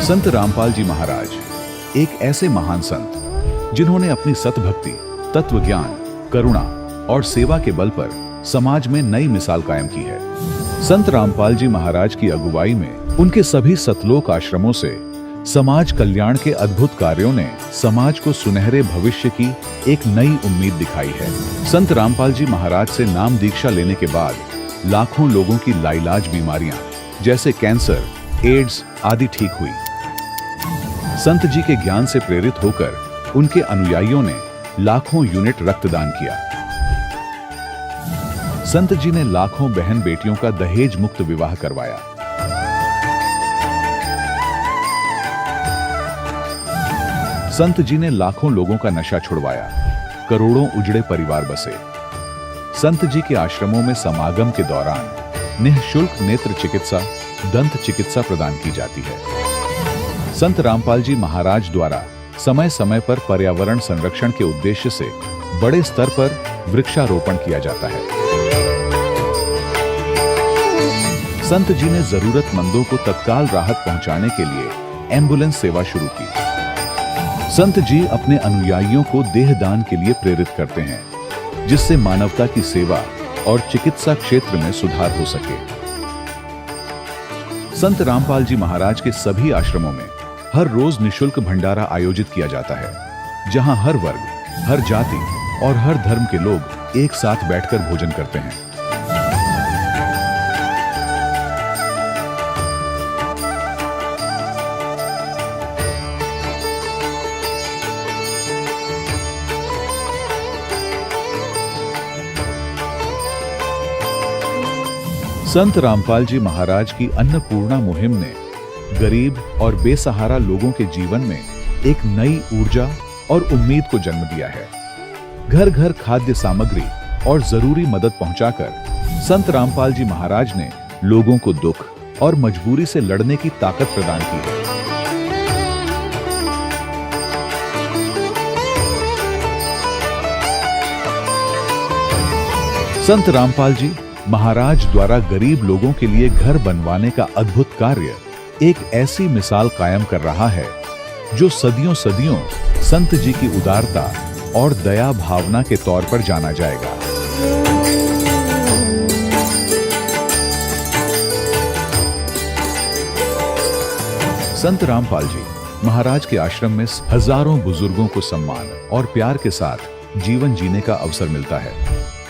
संत रामपाल जी महाराज एक ऐसे महान संत जिन्होंने अपनी सतभक्ति, तत्व ज्ञान, करुणा और सेवा के बल पर समाज में नई मिसाल कायम की है। संत रामपाल जी महाराज की अगुवाई में उनके सभी सतलोक आश्रमों से समाज कल्याण के अद्भुत कार्यों ने समाज को सुनहरे भविष्य की एक नई उम्मीद दिखाई है। संत रामपाल जी महाराज से नाम दीक्षा लेने के बाद लाखों लोगों की लाइलाज बीमारियां जैसे कैंसर, एड्स आदि ठीक हुई। संत जी के ज्ञान से प्रेरित होकर उनके अनुयायियों ने लाखों यूनिट रक्तदान किया। संत जी ने लाखों बहन बेटियों का दहेज मुक्त विवाह करवाया। संत जी ने लाखों लोगों का नशा छुड़वाया, करोड़ों उजड़े परिवार बसे। संत जी के आश्रमों में समागम के दौरान निःशुल्क नेत्र चिकित्सा, दंत चिकित्सा प्रदान की जाती है। संत रामपाल जी महाराज द्वारा समय समय पर पर्यावरण संरक्षण के उद्देश्य से बड़े स्तर पर वृक्षारोपण किया जाता है। संत जी ने जरूरतमंदों को तत्काल राहत पहुंचाने के लिए एम्बुलेंस सेवा शुरू की। संत जी अपने अनुयायियों को देहदान के लिए प्रेरित करते हैं, जिससे मानवता की सेवा और चिकित्सा क्षेत्र में सुधार हो सके। संत रामपाल जी महाराज के सभी आश्रमों में हर रोज निःशुल्क भंडारा आयोजित किया जाता है, जहां हर वर्ग, हर जाति और हर धर्म के लोग एक साथ बैठकर भोजन करते हैं। संत रामपाल जी महाराज की अन्नपूर्णा मुहिम ने गरीब और बेसहारा लोगों के जीवन में एक नई ऊर्जा और उम्मीद को जन्म दिया है। घर घर खाद्य सामग्री और जरूरी मदद पहुंचाकर संत रामपाल जी महाराज ने लोगों को दुख और मजबूरी से लड़ने की ताकत प्रदान की है। संत रामपाल जी महाराज द्वारा गरीब लोगों के लिए घर बनवाने का अद्भुत कार्य एक ऐसी मिसाल कायम कर रहा है जो सदियों सदियों संत जी की उदारता और दया भावना के तौर पर जाना जाएगा। संत रामपाल जी महाराज के आश्रम में हजारों बुजुर्गों को सम्मान और प्यार के साथ जीवन जीने का अवसर मिलता है।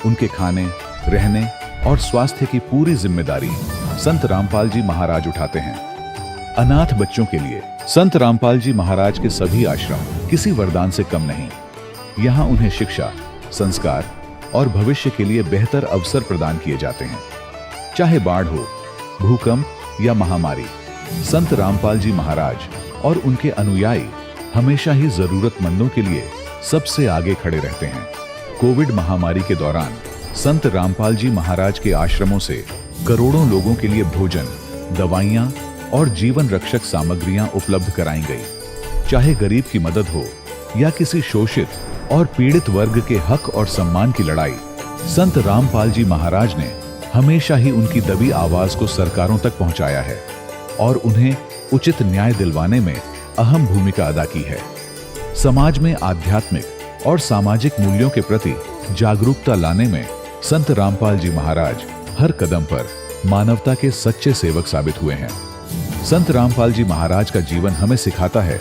उनके खाने, रहने और स्वास्थ्य की पूरी जिम्मेदारी संत रामपाल जी महाराज उठाते हैं। अनाथ बच्चों के लिए संत रामपाल जी महाराज के सभी आश्रम किसी वरदान से कम नहीं। यहाँ उन्हें शिक्षा, संस्कार और भविष्य के लिए बेहतर अवसर प्रदान किए जाते हैं। चाहे बाढ़ हो, भूकंप या महामारी, संत रामपाल जी महाराज और उनके अनुयायी हमेशा ही जरूरतमंदों के लिए सबसे आगे खड़े रहते हैं। कोविड महामारी के दौरान संत रामपाल जी महाराज के आश्रमों से करोड़ों लोगों के लिए भोजन, दवाइयां और जीवन रक्षक सामग्रियां उपलब्ध कराई गई। चाहे गरीब की मदद हो या किसी शोषित और पीड़ित वर्ग के हक और सम्मान की लड़ाई, संत रामपाल जी महाराज ने हमेशा ही उनकी दबी आवाज को सरकारों तक पहुंचाया है और उन्हें उचित न्याय दिलवाने में अहम भूमिका अदा की है। समाज में आध्यात्मिक और सामाजिक मूल्यों के प्रति जागरूकता लाने में संत रामपाल जी महाराज हर कदम पर मानवता के सच्चे सेवक साबित हुए हैं। संत रामपाल जी महाराज का जीवन हमें सिखाता है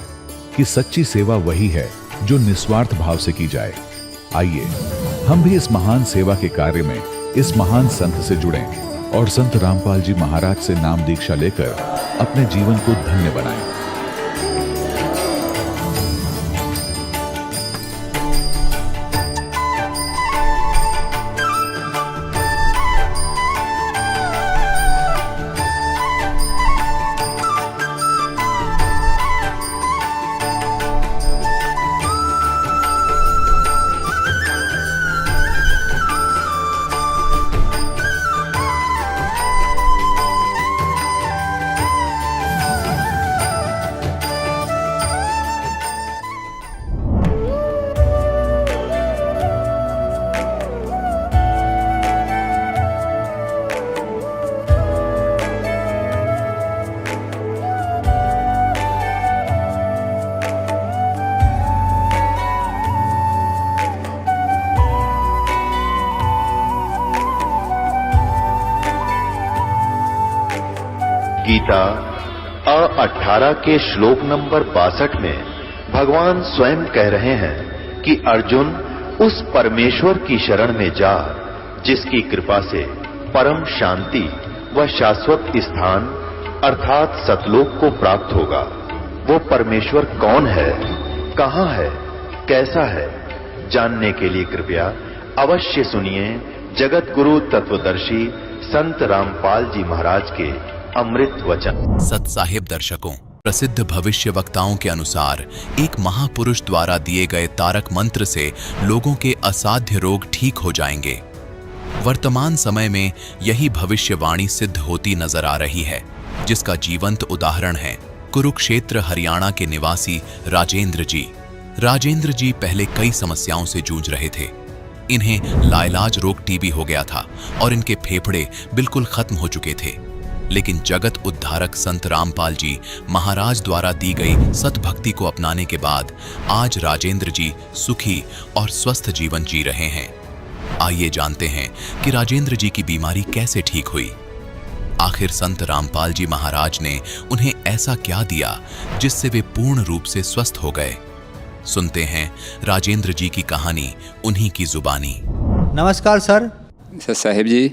कि सच्ची सेवा वही है जो निस्वार्थ भाव से की जाए। आइए हम भी इस महान सेवा के कार्य में इस महान संत से जुड़ें और संत रामपाल जी महाराज से नाम दीक्षा लेकर अपने जीवन को धन्य बनाएं। गीता अ18 के श्लोक नंबर 62 में भगवान स्वयं कह रहे हैं कि अर्जुन उस परमेश्वर की शरण में जा जिसकी कृपा से परम शांति व शाश्वत स्थान अर्थात सतलोक को प्राप्त होगा। वो परमेश्वर कौन है, कहां है, कैसा है, जानने के लिए कृपया अवश्य सुनिए जगत गुरु तत्वदर्शी संत रामपाल जी महाराज के अमृत वचन। सत साहिब दर्शकों, प्रसिद्ध भविष्य वक्ताओं के अनुसार एक महापुरुष द्वारा दिए गए तारक मंत्र से लोगों के असाध्य रोग ठीक हो जाएंगे। वर्तमान समय में यही भविष्यवाणी सिद्ध होती नजर आ रही है, जिसका जीवंत उदाहरण है कुरुक्षेत्र हरियाणा के निवासी राजेंद्र जी। राजेंद्र जी पहले कई समस्याओं से जूझ रहे थे। इन्हें लाइलाज रोग टीबी हो गया था और इनके फेफड़े बिल्कुल खत्म हो चुके थे। लेकिन जगत उद्धारक संत रामपाल जी महाराज द्वारा दी गई सतभक्ति को अपनाने के बाद आज राजेंद्र जी सुखी और स्वस्थ जीवन जी रहे हैं। आइए जानते हैं कि राजेंद्र जी की बीमारी कैसे ठीक हुई। आखिर संत रामपाल जी महाराज ने उन्हें ऐसा क्या दिया जिससे वे पूर्ण रूप से स्वस्थ हो गए। सुनते हैं राजेंद्र जी की कहानी उन्हीं की जुबानी। नमस्कार सर। सर साहिब जी।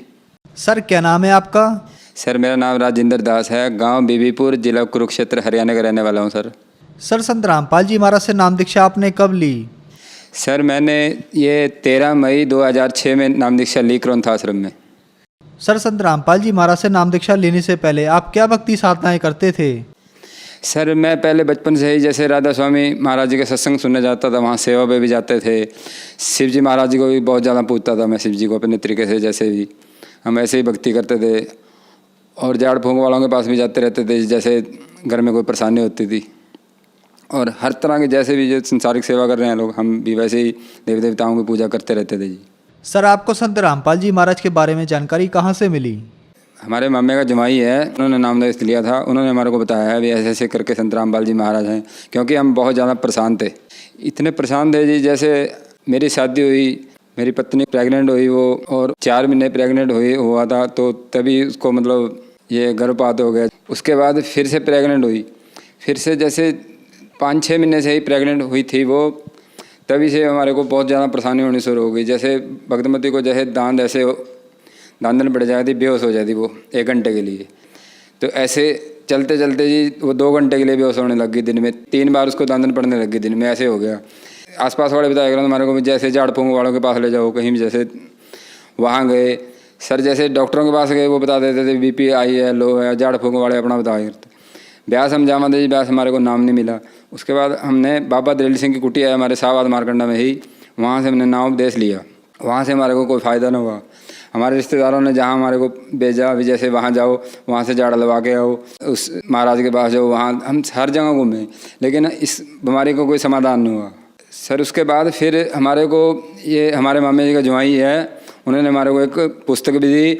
सर क्या नाम है आपका? सर मेरा नाम राजेंद्र दास है, गांव बीबीपुर, जिला कुरुक्षेत्र, हरियाणा का रहने वाला हूं सर। सर संत रामपाल जी महाराज से नाम दीक्षा आपने कब ली? सर मैंने ये 13 मई 2006 में नाम दीक्षा ली क्रौंथ आश्रम में। सर संत रामपाल जी महाराज से नाम दीक्षा लेने से पहले आप क्या भक्ति साधनाएं करते थे? सर मैं पहले बचपन से ही जैसे राधा स्वामी महाराज जी के सत्संग सुनने जाता था, वहाँ सेवा पे भी जाते थे। शिव जी महाराज जी को भी बहुत ज़्यादा पूजता था मैं, शिव जी को अपने तरीके से, जैसे भी हम ऐसे ही भक्ति करते थे। और झाड़ फूंक वालों के पास भी जाते रहते थे, जैसे घर में कोई परेशानी होती थी। और हर तरह के जैसे भी जो संसारिक सेवा कर रहे हैं लोग, हम भी वैसे ही देवी देवताओं की पूजा करते रहते थे जी। सर आपको संत रामपाल जी महाराज के बारे में जानकारी कहाँ से मिली? हमारे मामे का जमाई है, उन्होंने नामदेश लिया था, उन्होंने हमारे को बताया है भी ऐसे ऐसे करके संत रामपाल जी महाराज हैं। क्योंकि हम बहुत ज़्यादा परेशान थे, इतने परेशान थे जी, जैसे मेरी शादी हुई, मेरी पत्नी प्रेग्नेंट हुई वो, और 4 महीने प्रेग्नेंट हुआ था, तो तभी उसको मतलब ये गर्भपात हो गया। उसके बाद फिर से प्रेग्नेंट हुई, फिर से जैसे 5-6 महीने से ही प्रेग्नेंट हुई थी वो, तभी से हमारे को बहुत ज़्यादा परेशानी होनी शुरू हो गई। जैसे भगतमती को जैसे दांत ऐसे दांदन पड़ जाती, बेहोश हो जाती वो 1 घंटे के लिए। तो ऐसे चलते चलते जी वो 2 घंटे के लिए बेहोश होने लग गई। दिन में 3 बार उसको दांदन पड़ने लग गई, दिन में ऐसे हो गया। आसपास वाले बताया करो हमारे को भी, जैसे झाड़ फूंक वालों के पास ले जाओ कहीं भी, जैसे वहाँ गए सर, जैसे डॉक्टरों के पास गए वो बता देते थे बीपी हाई है, लो है, झाड़ फूंक वाले अपना बताया करते। ब्यास हम जावा थे जी, ब्यास हमारे को नाम नहीं मिला। उसके बाद हमने बाबा दलेल सिंह की कुटिया है हमारे शाहबाद मारकंडा में ही, वहाँ से हमने नाम उपदेश लिया। वहाँ से हमारे को कोई फ़ायदा न हुआ। हमारे रिश्तेदारों ने जहाँ हमारे को भेजा, अभी जैसे वहाँ जाओ, वहाँ से झाड़ लगा के आओ, उस महाराज के पास जाओ, वहाँ हम हर जगह घूमे, लेकिन इस बीमारी को कोई समाधान नहीं हुआ सर। उसके बाद फिर हमारे को ये हमारे मामे जी का जवाई है, उन्होंने हमारे को एक पुस्तक भी दी,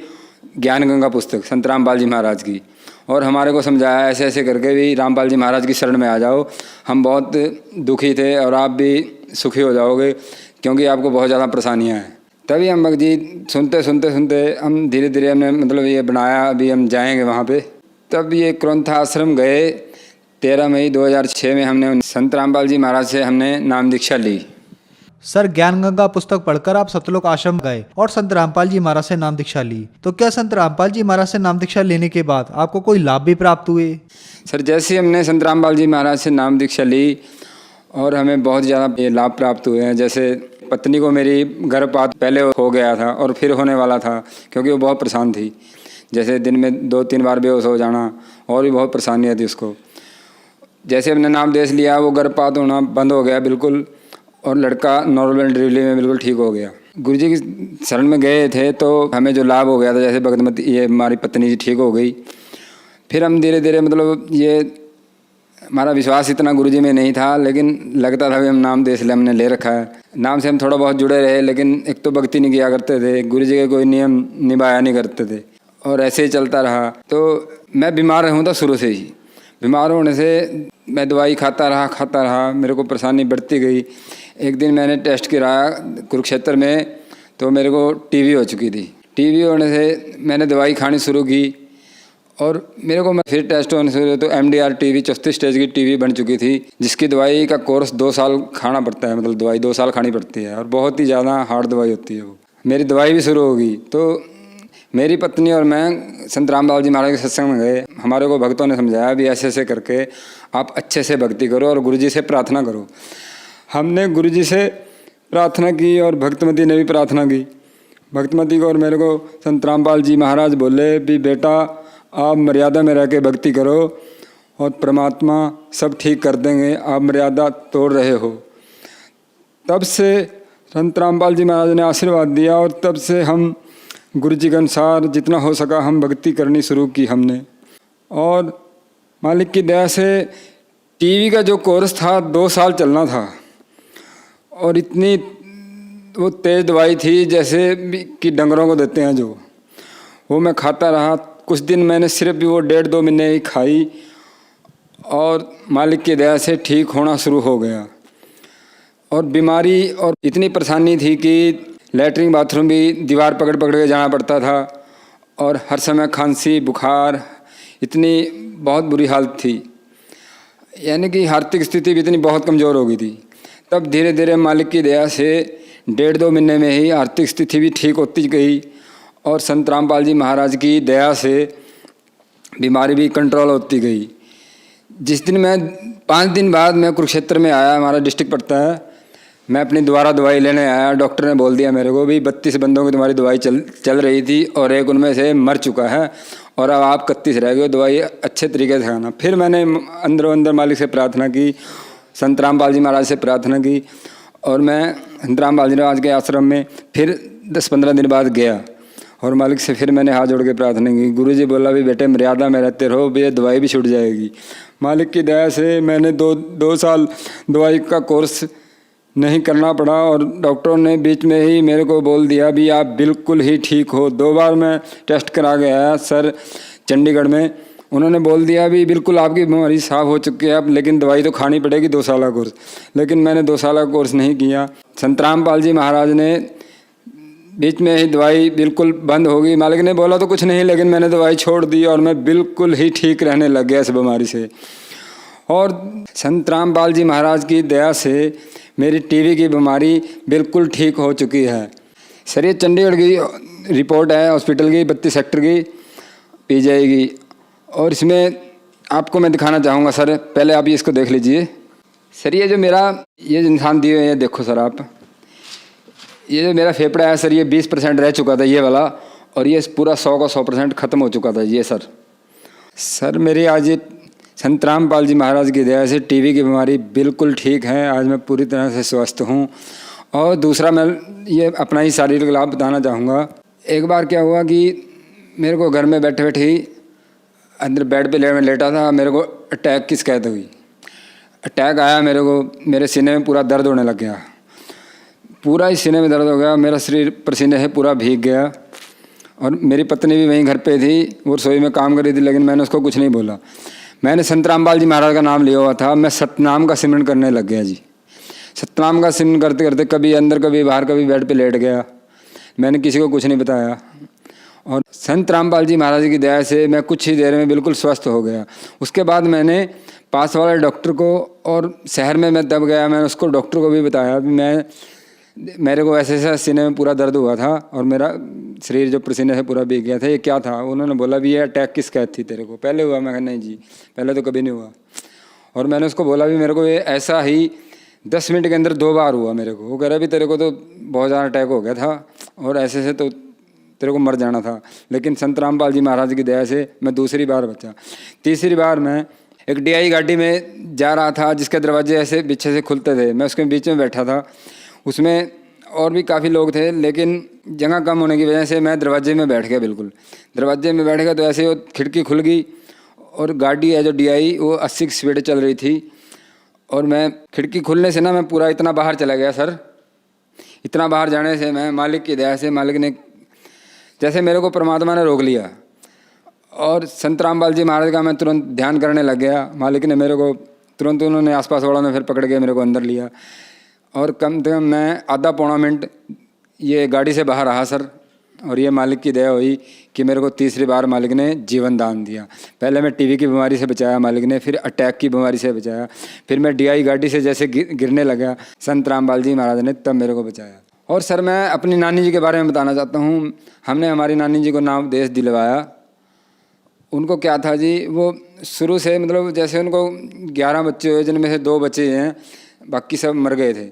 ज्ञान गंगा पुस्तक संत रामपाल जी महाराज की, और हमारे को समझाया ऐसे ऐसे करके भी रामपाल जी महाराज की शरण में आ जाओ, हम बहुत दुखी थे और आप भी सुखी हो जाओगे, क्योंकि आपको बहुत ज़्यादा परेशानियाँ हैं। तभी हम भक्त जी सुनते सुनते सुनते हम धीरे धीरे हमने मतलब ये बनाया, अभी हम जाएंगे वहाँ पे। तब ये क्रौंथ आश्रम गए, 13 मई 2006 में हमने संत रामपाल जी महाराज से हमने नाम दीक्षा ली। सर ज्ञान गंगा पुस्तक पढ़कर आप सतलोक आश्रम गए और संत रामपाल जी महाराज से नाम दीक्षा ली, तो क्या संत रामपाल जी महाराज से नाम दीक्षा लेने के बाद आपको कोई लाभ भी प्राप्त हुए? सर जैसे हमने संत रामपाल जी महाराज से नाम दीक्षा ली और हमें बहुत ज़्यादा ये लाभ प्राप्त हुए हैं। जैसे पत्नी को मेरी गर्भपात पहले हो गया था और फिर होने वाला था, क्योंकि वो बहुत परेशान थी, जैसे दिन में 2-3 बार बेहोश हो जाना, और भी बहुत परेशानी थी उसको। जैसे हमने नाम देश लिया, वो गर्भपात होना बंद हो गया बिल्कुल, और लड़का नॉर्मल डिलीवरी में बिल्कुल ठीक हो गया। गुरु जी की शरण में गए थे तो हमें जो लाभ हो गया था, जैसे भगतमती ये हमारी पत्नी जी ठीक हो गई, फिर हम धीरे धीरे मतलब ये हमारा विश्वास इतना गुरु जी में नहीं था, लेकिन लगता था भी हम नाम देश हमने ले रखा है, नाम से हम थोड़ा बहुत जुड़े रहे, लेकिन एक तो भक्ति नहीं किया करते थे, गुरु जी के कोई नियम निभाया नहीं करते थे, और ऐसे ही चलता रहा। तो मैं बीमार रहूँ था शुरू से ही, बीमार होने से मैं दवाई खाता रहा, मेरे को परेशानी बढ़ती गई। एक दिन मैंने टेस्ट कराया कुरुक्षेत्र में, तो मेरे को टीबी हो चुकी थी। टीबी होने से मैंने दवाई खानी शुरू की, और मेरे को मैं फिर टेस्ट होने से तो MDR टीवी 34 स्टेज की टीवी बन चुकी थी, जिसकी दवाई का कोर्स 2 साल खाना पड़ता है, मतलब दवाई 2 साल खानी पड़ती है और बहुत ही ज़्यादा हार्ड दवाई होती है वो। मेरी दवाई भी शुरू होगी तो मेरी पत्नी और मैं संत रामपाल जी महाराज के सत्संग में गए। हमारे को भक्तों ने समझाया भी ऐसे ऐसे करके आप अच्छे से भक्ति करो और गुरुजी से प्रार्थना करो। हमने गुरुजी से प्रार्थना की और भक्तमती ने भी प्रार्थना की। भक्तमती को और मेरे को संत रामपाल जी महाराज बोले भी बेटा आप मर्यादा में रह के भक्ति करो और परमात्मा सब ठीक कर देंगे, आप मर्यादा तोड़ रहे हो। तब से संत रामपाल जी महाराज ने आशीर्वाद दिया और तब से हम गुरु जी के अनुसार जितना हो सका हम भक्ति करनी शुरू की हमने। और मालिक की दया से टीवी का जो कोर्स था 2 साल चलना था और इतनी वो तेज़ दवाई थी जैसे कि डंगरों को देते हैं जो, वो मैं खाता रहा। कुछ दिन मैंने सिर्फ भी वो 1.5-2 महीने ही खाई और मालिक की दया से ठीक होना शुरू हो गया। और बीमारी और इतनी परेशानी थी कि लैट्रिन बाथरूम भी दीवार पकड़ पकड़ के जाना पड़ता था और हर समय खांसी बुखार, इतनी बहुत बुरी हालत थी, यानी कि आर्थिक स्थिति भी इतनी बहुत कमज़ोर हो गई थी। तब धीरे धीरे मालिक की दया से 1.5-2 महीने में ही आर्थिक स्थिति भी ठीक होती गई और संत रामपाल जी महाराज की दया से बीमारी भी कंट्रोल होती गई। जिस दिन मैं 5 दिन बाद मैं कुरुक्षेत्र में आया, हमारा डिस्ट्रिक्ट पड़ता है, मैं अपनी दोबारा दवाई लेने आया। डॉक्टर ने बोल दिया मेरे को भी 32 बंदों की तुम्हारी दवाई चल रही थी और एक उनमें से मर चुका है और अब आप 31 रह गए, दवाई अच्छे तरीके से खाना। फिर मैंने अंदर मालिक से प्रार्थना की, संत रामपाल जी महाराज से प्रार्थना की और मैं संत रामपाल जी महाराज के आश्रम में फिर 10-15 दिन बाद गया और मालिक से फिर मैंने हाथ जोड़ के प्रार्थना की। गुरुजी बोला भी बेटे मर्यादा में रहते रहो, भी ये दवाई भी छूट जाएगी। मालिक की दया से मैंने 2 साल दवाई का कोर्स नहीं करना पड़ा और डॉक्टरों ने बीच में ही मेरे को बोल दिया भी आप बिल्कुल ही ठीक हो। 2 बार मैं टेस्ट करा के आया सर चंडीगढ़ में, उन्होंने बोल दिया भी बिल्कुल आपकी बीमारी साफ हो चुकी है अब, लेकिन दवाई तो खानी पड़ेगी 2 साल का कोर्स। लेकिन मैंने 2 साल का कोर्स नहीं किया। संत रामपाल जी महाराज ने बीच में ही दवाई बिल्कुल बंद हो गई। मालिक ने बोला तो कुछ नहीं, लेकिन मैंने दवाई छोड़ दी और मैं बिल्कुल ही ठीक रहने लग गया इस बीमारी से। और संत रामपाल जी महाराज की दया से मेरी टीबी की बीमारी बिल्कुल ठीक हो चुकी है। सर ये चंडीगढ़ की रिपोर्ट है हॉस्पिटल की 32 सेक्टर की PGI की, और इसमें आपको मैं दिखाना चाहूँगा सर। पहले आप ये इसको देख लीजिए सर। ये जो मेरा ये निशान दिए हुए हैं देखो सर आप, ये जो मेरा फेफड़ा है सर ये 20% रह चुका था ये वाला, और ये पूरा 100 का 100% ख़त्म हो चुका था ये सर मेरी आज ये संत रामपाल जी महाराज की दया से टीबी की बीमारी बिल्कुल ठीक है। आज मैं पूरी तरह से स्वस्थ हूँ। और दूसरा मैं ये अपना ही शारीरिक लाभ बताना चाहूँगा। एक बार क्या हुआ कि मेरे को घर में बैठे बैठे ही अंदर बेड पे लेटा था, मेरे को अटैक की शिकायत हुई। अटैक आया मेरे को, मेरे सीने में पूरा दर्द होने लग गया, पूरा ही सीने में दर्द हो गया, मेरा शरीर पसीने से पूरा भीग गया। और मेरी पत्नी भी वहीं घर पे थी, वो रसोई में काम कर रही थी, लेकिन मैंने उसको कुछ नहीं बोला। मैंने संत रामपाल जी महाराज का नाम लिया हुआ था, मैं सतनाम का सिमरन करने लग गया जी। सतनाम का सिमरन करते करते कभी अंदर कभी बाहर कभी बेड पे लेट गया, मैंने किसी को कुछ नहीं बताया। और संत रामपाल जी महाराज की दया से मैं कुछ ही देर में बिल्कुल स्वस्थ हो गया। उसके बाद मैंने पास वाले डॉक्टर को, और शहर में मैं तब गया, मैंने उसको डॉक्टर को भी बताया कि मेरे को ऐसे ऐसे सीने में पूरा दर्द हुआ था और मेरा शरीर जो पसीने से पूरा भीग गया था, ये क्या था। उन्होंने बोला भी ये अटैक की शिकायत थी तेरे को, पहले हुआ। मैं कहा नहीं जी पहले तो कभी नहीं हुआ। और मैंने उसको बोला भी मेरे को ये ऐसा ही 10 मिनट के अंदर 2 बार हुआ मेरे को। वो कह रहा भी तेरे को तो बहुत ज़्यादा अटैक हो गया था और ऐसे से तो तेरे को मर जाना था, लेकिन संत रामपाल जी महाराज की दया से मैं दूसरी बार बचा। तीसरी बार मैं एक DI गाड़ी में जा रहा था जिसके दरवाजे ऐसे पीछे से खुलते थे, मैं उसके बीच में बैठा था। उसमें और भी काफ़ी लोग थे, लेकिन जगह कम होने की वजह से मैं दरवाजे में बैठ गया। बिल्कुल दरवाजे में बैठ गया तो ऐसे वो खिड़की खुल गई और गाड़ी है जो DI वो 80 की स्पीड चल रही थी, और मैं खिड़की खुलने से ना मैं पूरा इतना बाहर चला गया सर। इतना बाहर जाने से मैं मालिक की दया से, मालिक ने जैसे मेरे को परमात्मा ने रोक लिया और संत रामपाल जी महाराज का मैं तुरंत ध्यान करने लग गया। मालिक ने मेरे को तुरंत, उन्होंने आसपास वालों ने फिर पकड़ के मेरे को अंदर लिया और कम से कम मैं आधा पौना मिनट ये गाड़ी से बाहर रहा सर। और ये मालिक की दया हुई कि मेरे को तीसरी बार मालिक ने जीवन दान दिया। पहले मैं टीबी की बीमारी से बचाया मालिक ने, फिर अटैक की बीमारी से बचाया, फिर मैं DI गाड़ी से जैसे गिरने लगा, संत रामपाल जी महाराज ने तब मेरे को बचाया। और सर मैं अपनी नानी जी के बारे में बताना चाहता हूँ। हमने हमारी नानी जी को नाम देश दिलवाया। उनको क्या था जी, वो शुरू से मतलब जैसे उनको 11 बच्चे हुए जिनमें से 2 बच्चे हैं, बाकी सब मर गए थे।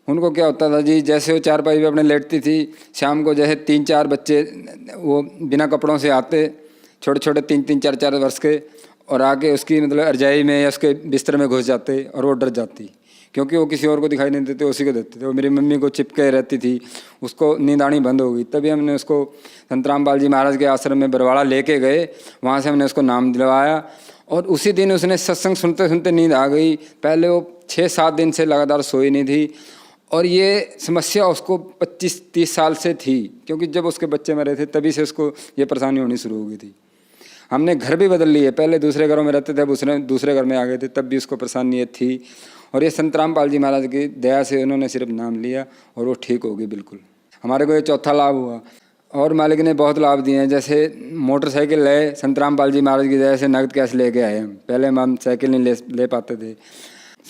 उनको क्या होता था जी, जैसे वो चारपाई पे अपने लेटती थी, शाम को जैसे 3-4 बच्चे वो बिना कपड़ों से आते, छोटे छोटे 3-3, 4-4 वर्ष के, और आके उसकी मतलब रजाई में या उसके बिस्तर में घुस जाते और वो डर जाती, क्योंकि वो किसी और को दिखाई नहीं देते, उसी को देते थे। वो मेरी मम्मी को चिपके रहती थी, उसको नींद आनी बंद हो गई। तभी हमने उसको संत रामपाल जी महाराज के आश्रम में बरवाड़ा लेके गए, वहाँ से हमने उसको नाम दिलवाया। और उसी दिन उसने सत्संग सुनते सुनते नींद आ गई। पहले वो 6-7 दिन से लगातार सोई नहीं थी, और ये समस्या उसको 25-30 साल से थी, क्योंकि जब उसके बच्चे मरे थे तभी से उसको ये परेशानी होनी शुरू हो गई थी। हमने घर भी बदल लिए, पहले दूसरे घरों में रहते थे, अब दूसरे घर में आ गए थे, तब भी उसको परेशानी ये थी। और ये संत रामपाल जी महाराज की दया से उन्होंने सिर्फ नाम लिया और वो ठीक हो गई बिल्कुल। हमारे को ये चौथा लाभ हुआ। और मालिक ने बहुत लाभ दिए हैं, जैसे मोटरसाइकिल ले संत रामपाल जी महाराज की दया से नगद कैश लेके आए हम। पहले हम साइकिल नहीं ले पाते थे।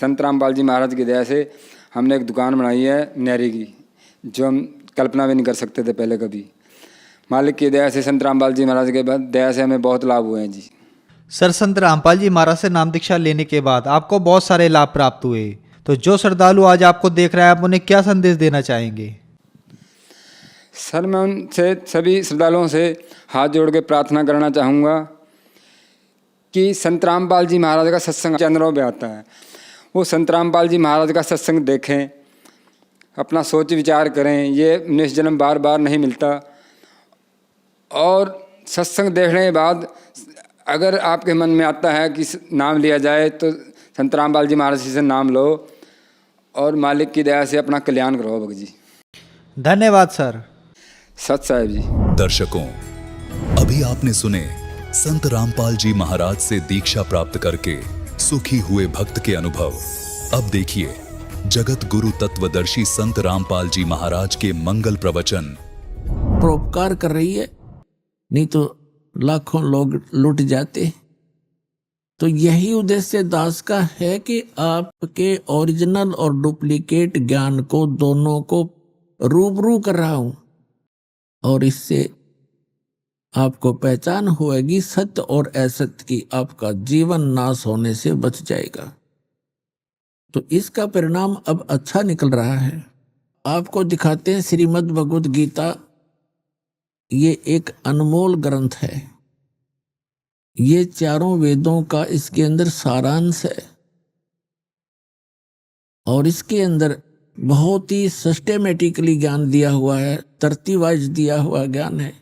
संत रामपाल जी महाराज की दया से हमने एक दुकान बनाई है न्यारी की, जो हम कल्पना भी नहीं कर सकते थे पहले कभी। मालिक की दया से, संत रामपाल जी महाराज के दया से हमें बहुत लाभ हुए हैं जी। सर, संत रामपाल जी महाराज से नाम दीक्षा लेने के बाद आपको बहुत सारे लाभ प्राप्त हुए, तो जो श्रद्धालु आज आपको देख रहा है, आप उन्हें क्या संदेश देना चाहेंगे? सर मैं उनसे, सभी श्रद्धालुओं से हाथ जोड़ के प्रार्थना करना चाहूँगा कि संत रामपाल जी महाराज का सत्संग चैनलों पे आता है, वो संत रामपाल जी महाराज का सत्संग देखें, अपना सोच विचार करें। ये निष्जन्म बार बार नहीं मिलता। और सत्संग देखने के बाद अगर आपके मन में आता है कि नाम लिया जाए, तो संत रामपाल जी महाराज से नाम लो और मालिक की दया से अपना कल्याण करो भगत जी। धन्यवाद सर। सत साहिब जी। दर्शकों, अभी आपने सुने संत रामपाल जी महाराज से दीक्षा प्राप्त करके सुखी हुए भक्त के अनुभव। अब देखिए जगत गुरु तत्वदर्शी संत रामपाल जी महाराज के मंगल प्रवचन। परोपकार कर रही है, नहीं तो लाखों लोग लुट जाते। तो यही उद्देश्य दास का है कि आपके ओरिजिनल और डुप्लीकेट ज्ञान को, दोनों को रूबरू कर रहा हूं, और इससे आपको पहचान होएगी सत्य और असत्य की। आपका जीवन नाश होने से बच जाएगा। तो इसका परिणाम अब अच्छा निकल रहा है। आपको दिखाते हैं श्रीमद् भगवद गीता। ये एक अनमोल ग्रंथ है। ये चारों वेदों का इसके अंदर सारांश है, और इसके अंदर बहुत ही सिस्टेमेटिकली ज्ञान दिया हुआ है, तरतीब वाइज दिया हुआ ज्ञान है।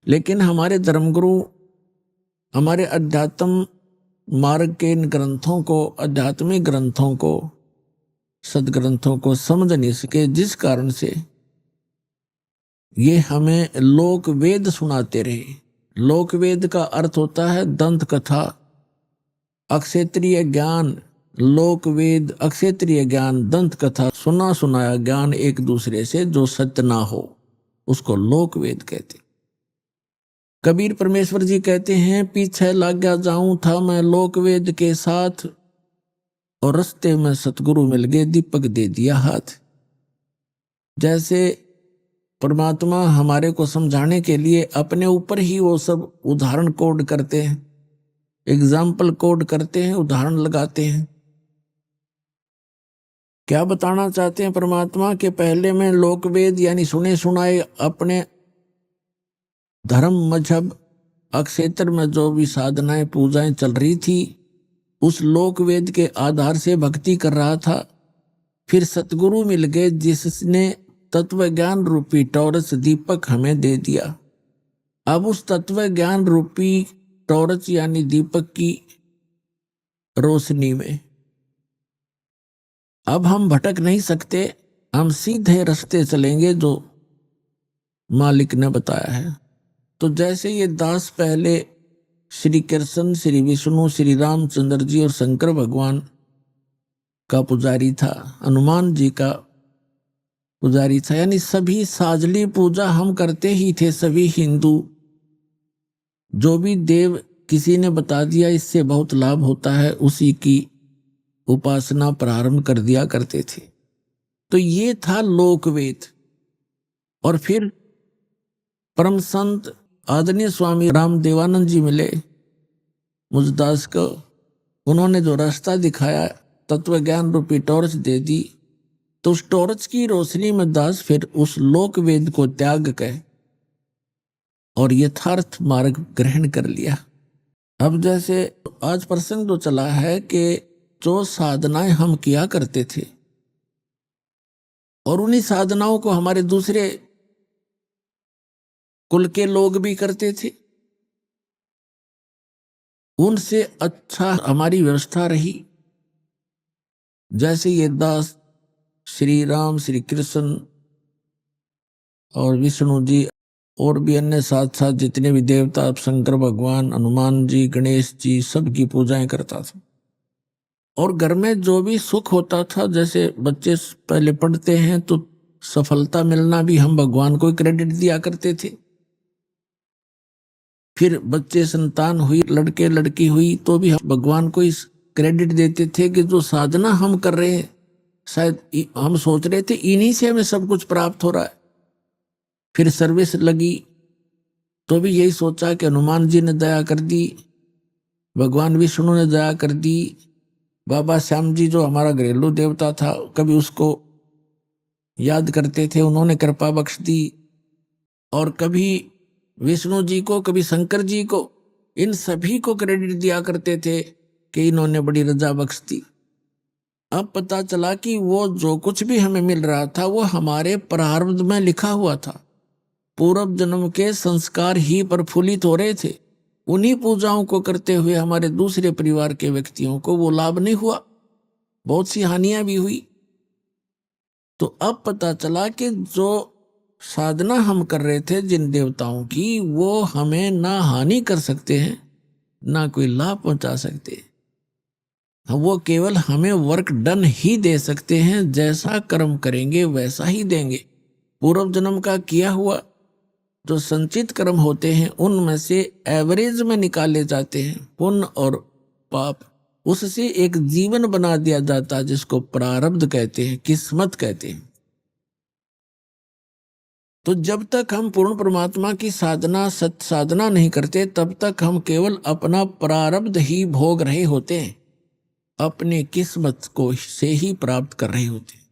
लेकिन हमारे धर्मगुरु हमारे अध्यात्म मार्ग के इन ग्रंथों को, आध्यात्मिक ग्रंथों को, सदग्रंथों को समझ नहीं सके, जिस कारण से ये हमें लोक वेद सुनाते रहे। लोक वेद का अर्थ होता है दंत कथा, अक्षेत्रीय ज्ञान। लोक वेद, अक्षेत्रीय ज्ञान, दंत कथा, सुना सुनाया ज्ञान एक दूसरे से जो सत्य ना हो, उसको लोक वेद कहते। कबीर परमेश्वर जी कहते हैं, पीछे लग गया जाऊं था मैं लोक वेद के साथ, और रास्ते में सतगुरु मिल गए, दीपक दे दिया हाथ। जैसे परमात्मा हमारे को समझाने के लिए अपने ऊपर ही वो सब उदाहरण कोड करते हैं, एग्जाम्पल कोड करते हैं, उदाहरण लगाते हैं। क्या बताना चाहते हैं परमात्मा के? पहले में लोकवेद यानी सुने सुनाए अपने धर्म मजहब अक्षेत्र में जो भी साधनाएं पूजाएं चल रही थी, उस लोकवेद के आधार से भक्ति कर रहा था। फिर सतगुरु मिल गए जिसने तत्व ज्ञान रूपी टॉर्च दीपक हमें दे दिया। अब उस तत्व ज्ञान रूपी टॉर्च यानी दीपक की रोशनी में अब हम भटक नहीं सकते, हम सीधे रास्ते चलेंगे जो मालिक ने बताया है। तो जैसे ये दास पहले श्री कृष्ण, श्री विष्णु, श्री रामचंद्र जी और शंकर भगवान का पुजारी था, हनुमान जी का पुजारी था। यानी सभी साजली पूजा हम करते ही थे, सभी हिंदू। जो भी देव किसी ने बता दिया इससे बहुत लाभ होता है, उसी की उपासना प्रारंभ कर दिया करते थे। तो ये था लोकवेद। और फिर परम संत आदरणीय स्वामी रामदेवानंद जी मिले मुझदास को। उन्होंने जो रास्ता दिखाया, तत्व ज्ञान रूपी टॉर्च दे दी, तो उस टॉर्च की रोशनी में दास फिर उस लोक वेद को त्याग कर और यथार्थ मार्ग ग्रहण कर लिया। अब जैसे आज प्रसंग जो चला है कि जो साधनाएं हम किया करते थे और उन्हीं साधनाओं को हमारे दूसरे कुल के लोग भी करते थे, उनसे अच्छा हमारी व्यवस्था रही। जैसे ये दास श्री राम, श्री कृष्ण और विष्णु जी और भी अन्य साथ साथ जितने भी देवता, शंकर भगवान, हनुमान जी, गणेश जी, सबकी पूजाएं करता था। और घर में जो भी सुख होता था, जैसे बच्चे पहले पढ़ते हैं तो सफलता मिलना भी हम भगवान को क्रेडिट दिया करते थे। फिर बच्चे संतान हुई, लड़के लड़की हुई, तो भी हम भगवान को इस क्रेडिट देते थे कि जो साधना हम कर रहे हैं, शायद हम सोच रहे थे इन्हीं से हमें सब कुछ प्राप्त हो रहा है। फिर सर्विस लगी तो भी यही सोचा कि हनुमान जी ने दया कर दी, भगवान विष्णु ने दया कर दी, बाबा श्याम जी जो हमारा घरेलू देवता था, कभी उसको याद करते थे, उन्होंने कृपा बख्श दी। और कभी विष्णु जी को, कभी शंकर जी को, इन सभी को क्रेडिट दिया करते थे कि इन्होंने बड़ी रजा बख्श दी। अब पता चला कि वो जो कुछ भी हमें मिल रहा था वो हमारे प्रारब्ध में लिखा हुआ था। पूर्व जन्म के संस्कार ही प्रफुल्लित हो रहे थे। उन्हीं पूजाओं को करते हुए हमारे दूसरे परिवार के व्यक्तियों को वो लाभ नहीं हुआ, बहुत सी हानियां भी हुई। तो अब पता चला कि जो साधना हम कर रहे थे जिन देवताओं की, वो हमें ना हानि कर सकते हैं ना कोई लाभ पहुंचा सकते। वो केवल हमें वर्क डन ही दे सकते हैं, जैसा कर्म करेंगे वैसा ही देंगे। पूर्व जन्म का किया हुआ जो संचित कर्म होते हैं उनमें से एवरेज में निकाले जाते हैं पुण्य और पाप, उससे एक जीवन बना दिया जाता है जिसको प्रारब्ध कहते हैं, किस्मत कहते हैं। तो जब तक हम पूर्ण परमात्मा की साधना, सत्य साधना नहीं करते, तब तक हम केवल अपना प्रारब्ध ही भोग रहे होते हैं, अपने किस्मत को से ही प्राप्त कर रहे होते हैं।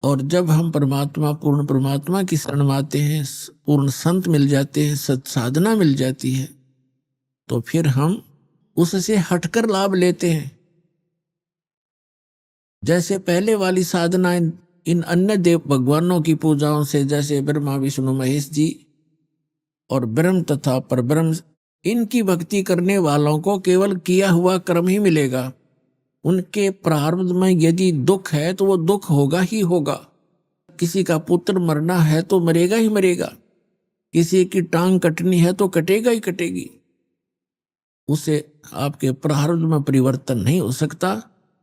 और जब हम परमात्मा, पूर्ण परमात्मा की शरण में आते हैं, पूर्ण संत मिल जाते हैं, सत साधना मिल जाती है, तो फिर हम उससे हटकर लाभ लेते हैं। जैसे पहले वाली साधनाएं इन अन्य देव भगवानों की पूजाओं से, जैसे ब्रह्मा विष्णु महेश जी और ब्रह्म तथा परब्रह्म, इनकी भक्ति करने वालों को केवल किया हुआ कर्म ही मिलेगा। उनके प्रारब्ध में यदि दुख है तो वो दुख होगा ही होगा। किसी का पुत्र मरना है तो मरेगा ही मरेगा, किसी की टांग कटनी है तो कटेगा ही कटेगी। उसे आपके प्रारब्ध में परिवर्तन नहीं हो सकता।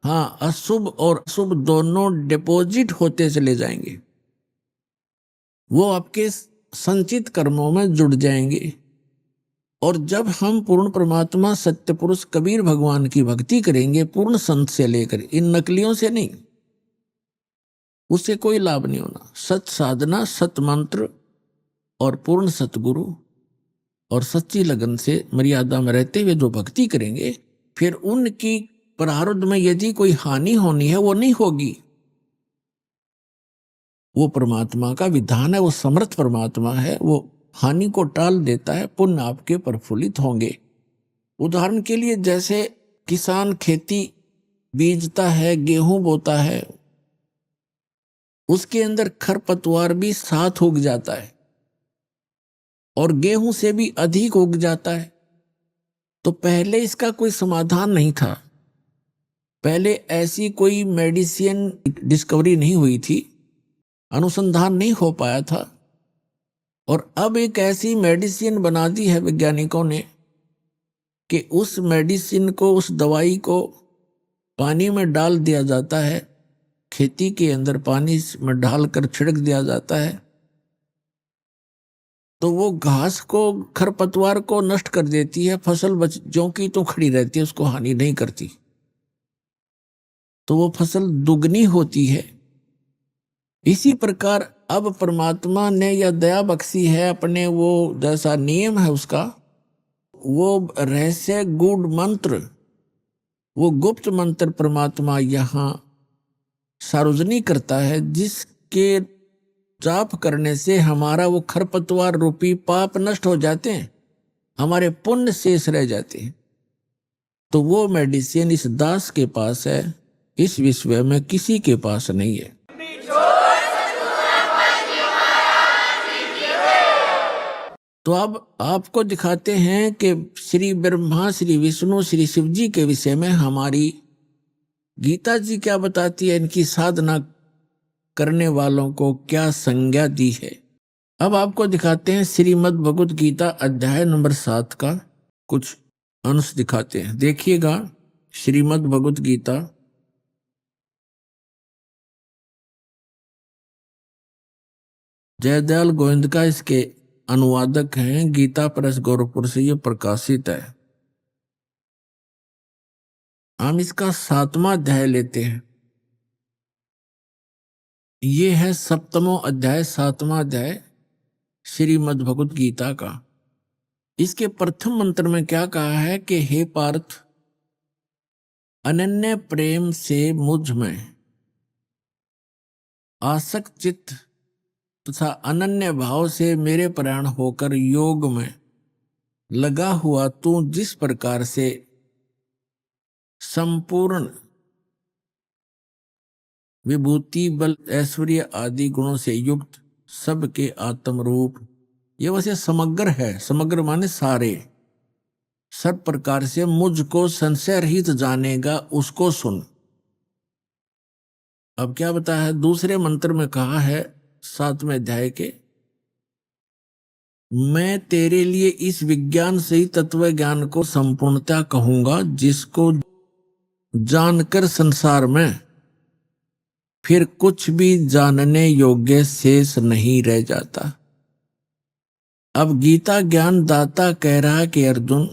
हाँ, अशुभ और शुभ दोनों डिपॉजिट होते चले जाएंगे, वो आपके संचित कर्मों में जुड़ जाएंगे। और जब हम पूर्ण परमात्मा सत्य पुरुष कबीर भगवान की भक्ति करेंगे, पूर्ण संत से लेकर, इन नकलियों से नहीं, उससे कोई लाभ नहीं होना। सत साधना, सत मंत्र और पूर्ण सतगुरु और सच्ची लगन से मर्यादा में रहते हुए जो भक्ति करेंगे, फिर उनकी प्रारब्ध में यदि कोई हानि होनी है वो नहीं होगी। वो परमात्मा का विधान है, वो समर्थ परमात्मा है, वो हानि को टाल देता है, पुण्य आपके प्रफुल्लित होंगे। उदाहरण के लिए जैसे किसान खेती बीजता है, गेहूं बोता है, उसके अंदर खरपतवार भी साथ उग जाता है और गेहूं से भी अधिक उग जाता है। तो पहले इसका कोई समाधान नहीं था, पहले ऐसी कोई मेडिसिन डिस्कवरी नहीं हुई थी, अनुसंधान नहीं हो पाया था। और अब एक ऐसी मेडिसिन बना दी है वैज्ञानिकों ने कि उस मेडिसिन को, उस दवाई को पानी में डाल दिया जाता है खेती के अंदर पानी में डालकर छिड़क दिया जाता है तो वो घास को, खरपतवार को नष्ट कर देती है, फसल बच जो की तो खड़ी रहती है, उसको हानि नहीं करती, तो वो फसल दुगनी होती है। इसी प्रकार अब परमात्मा ने यह दया बख्शी है, अपने वो जैसा नियम है उसका, वो रहस्य गूढ़ मंत्र, वो गुप्त मंत्र परमात्मा यहाँ सार्वजनिक करता है, जिसके जाप करने से हमारा वो खरपतवार रूपी पाप नष्ट हो जाते हैं, हमारे पुण्य शेष रह जाते हैं। तो वो मेडिसिन इस दास के पास है, इस विश्व में किसी के पास नहीं है। तो अब आपको दिखाते हैं कि श्री ब्रह्मा, श्री विष्णु, श्री शिव जी के विषय में हमारी गीता जी क्या बताती है, इनकी साधना करने वालों को क्या संज्ञा दी है। अब आपको दिखाते हैं श्रीमद् भगवत गीता अध्याय नंबर 7 का कुछ अंश दिखाते हैं। देखिएगा, श्रीमद् भगवत गीता जयदयाल गोविंद का इसके अनुवादक हैं, गीता प्रेस गोरखपुर से ये प्रकाशित है। हम इसका 7वां अध्याय लेते हैं। ये है 7वां अध्याय, 7वां अध्याय श्रीमद् भगवत गीता का। इसके प्रथम मंत्र में क्या कहा है कि हे पार्थ, अनन्य प्रेम से मुझ में आसक्त चित्त तथा अनन्य भाव से मेरे प्राण होकर योग में लगा हुआ तू जिस प्रकार से संपूर्ण विभूति, बल, ऐश्वर्य आदि गुणों से युक्त सबके आत्म रूप, ये वैसे समग्र है, समग्र माने सारे, सब प्रकार से मुझको संशय रहित जानेगा, उसको सुन। अब क्या बताया है, दूसरे मंत्र में कहा है 7वें अध्याय के, मैं तेरे लिए इस विज्ञान से ही तत्व ज्ञान को संपूर्णता कहूंगा, जिसको जानकर संसार में फिर कुछ भी जानने योग्य शेष नहीं रह जाता। अब गीता ज्ञान दाता कह रहा है कि अर्जुन,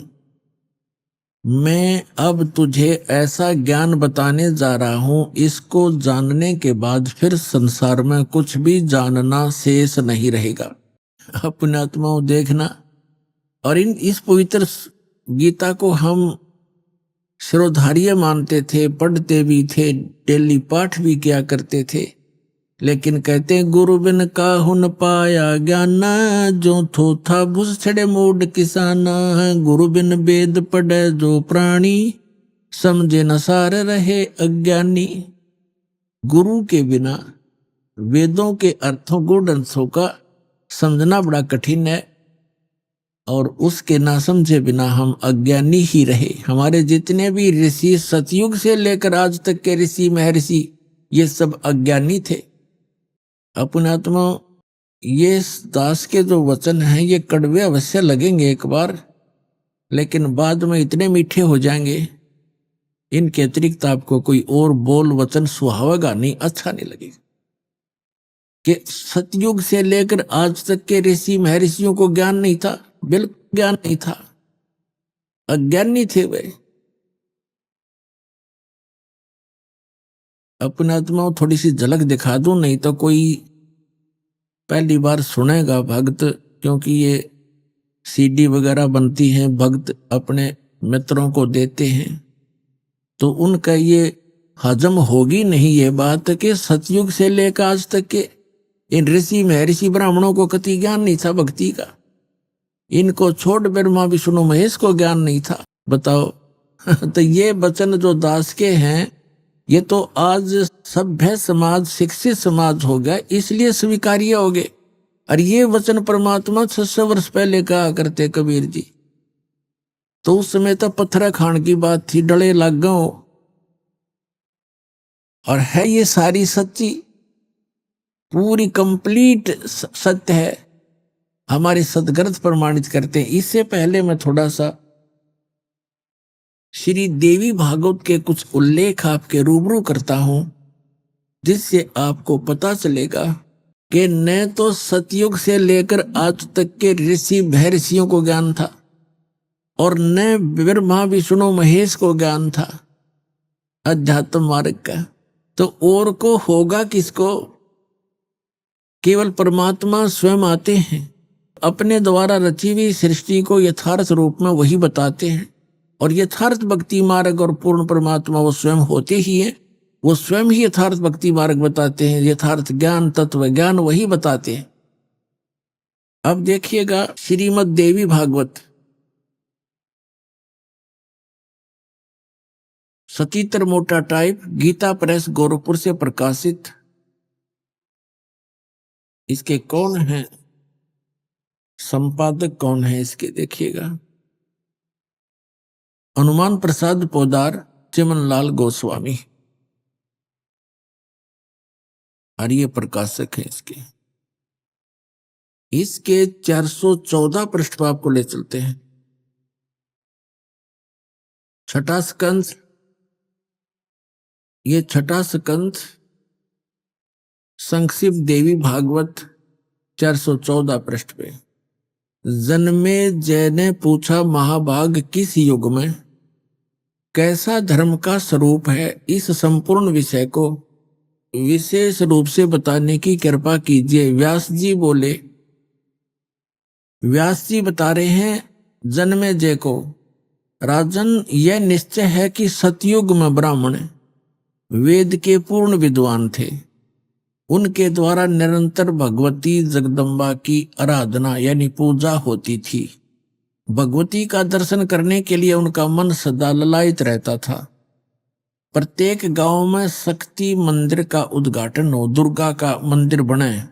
मैं अब तुझे ऐसा ज्ञान बताने जा रहा हूं, इसको जानने के बाद फिर संसार में कुछ भी जानना शेष नहीं रहेगा। अपने आत्माओं देखना, और इस पवित्र गीता को हम शिरोधार्य मानते थे, पढ़ते भी थे, डेली पाठ भी किया करते थे, लेकिन कहते गुरु बिन काहु न पाया ज्ञान, जो थो था भुस छड़े मूड किसाना, गुरु बिन वेद पढ़े जो प्राणी, समझे न सार रहे अज्ञानी। गुरु के बिना वेदों के अर्थों, गूढ़ अंशों का समझना बड़ा कठिन है, और उसके ना समझे बिना हम अज्ञानी ही रहे। हमारे जितने भी ऋषि, सतयुग से लेकर आज तक के ऋषि महर्षि, ये सब अज्ञानी थे। अपने आत्मा, ये दास के जो वचन हैं ये कड़वे अवश्य लगेंगे एक बार, लेकिन बाद में इतने मीठे हो जाएंगे, इनके अतिरिक्त आपको कोई और बोल वचन सुहावेगा नहीं, अच्छा नहीं लगेगा। कि सतयुग से लेकर आज तक के ऋषि महर्षियों को ज्ञान नहीं था, बिल्कुल ज्ञान नहीं था, अज्ञानी थे वे। अपने आत्मा थोड़ी सी झलक दिखा दूं, नहीं तो कोई पहली बार सुनेगा भक्त, क्योंकि ये सीडी वगैरह बनती हैं, भक्त अपने मित्रों को देते हैं, तो उनका ये हजम होगी नहीं ये बात कि सतयुग से लेकर आज तक के इन ऋषि महर्षि ब्राह्मणों को कति ज्ञान नहीं था भक्ति का। इनको छोड़ ब्रह्मा विष्णु महेश को ज्ञान नहीं था, बताओ। तो ये वचन जो दास के हैं, ये तो आज सभ्य समाज, शिक्षित समाज हो गया, इसलिए स्वीकार्य हो गए। और ये वचन परमात्मा 600 वर्ष पहले कहा करते कबीर जी, तो उस समय तो पत्थर खान की बात थी, डले लग गए। और है ये सारी सच्ची, पूरी कंप्लीट सत्य है, हमारे सदग्रंथ प्रमाणित करते हैं। इससे पहले मैं थोड़ा सा श्री देवी भागवत के कुछ उल्लेख आपके रूबरू करता हूं, जिससे आपको पता चलेगा कि न तो सतयुग से लेकर आज तक के ऋषि महर्षियों को ज्ञान था और न ब्रह्मा विष्णु महेश को ज्ञान था अध्यात्म मार्ग का, तो और को होगा किसको? केवल परमात्मा स्वयं आते हैं, अपने द्वारा रची हुई सृष्टि को यथार्थ रूप में वही बताते हैं। और यथार्थ भक्ति मार्ग और पूर्ण परमात्मा वो स्वयं होते ही है, वो स्वयं ही यथार्थ भक्ति मार्ग बताते हैं, यथार्थ ज्ञान तत्व ज्ञान वही बताते हैं। अब देखिएगा श्रीमद् देवी भागवत सतीतर मोटा टाइप, गीता प्रेस गोरखपुर से प्रकाशित। इसके कौन है संपादक, कौन है इसके? देखिएगा हनुमान प्रसाद पोदार, चिमनलाल गोस्वामी, और ये प्रकाशक है इसके। इसके 414 पृष्ठ पर आपको ले चलते हैं। छठा स्कंद, ये छठा स्कंद संक्षिप्त देवी भागवत 414 पृष्ठ पे। जन्मे जय ने पूछा महाभाग किस युग में कैसा धर्म का स्वरूप है, इस संपूर्ण विषय को विशेष रूप से बताने की कृपा कीजिए। व्यास जी बोले, व्यास जी बता रहे हैं जन्मे जय को, राजन यह निश्चय है कि सतयुग में ब्राह्मण वेद के पूर्ण विद्वान थे। उनके द्वारा निरंतर भगवती जगदम्बा की आराधना यानी पूजा होती थी। भगवती का दर्शन करने के लिए उनका मन सदा ललायित रहता था। प्रत्येक गांव में शक्ति मंदिर का उद्घाटन हो, दुर्गा का मंदिर बने,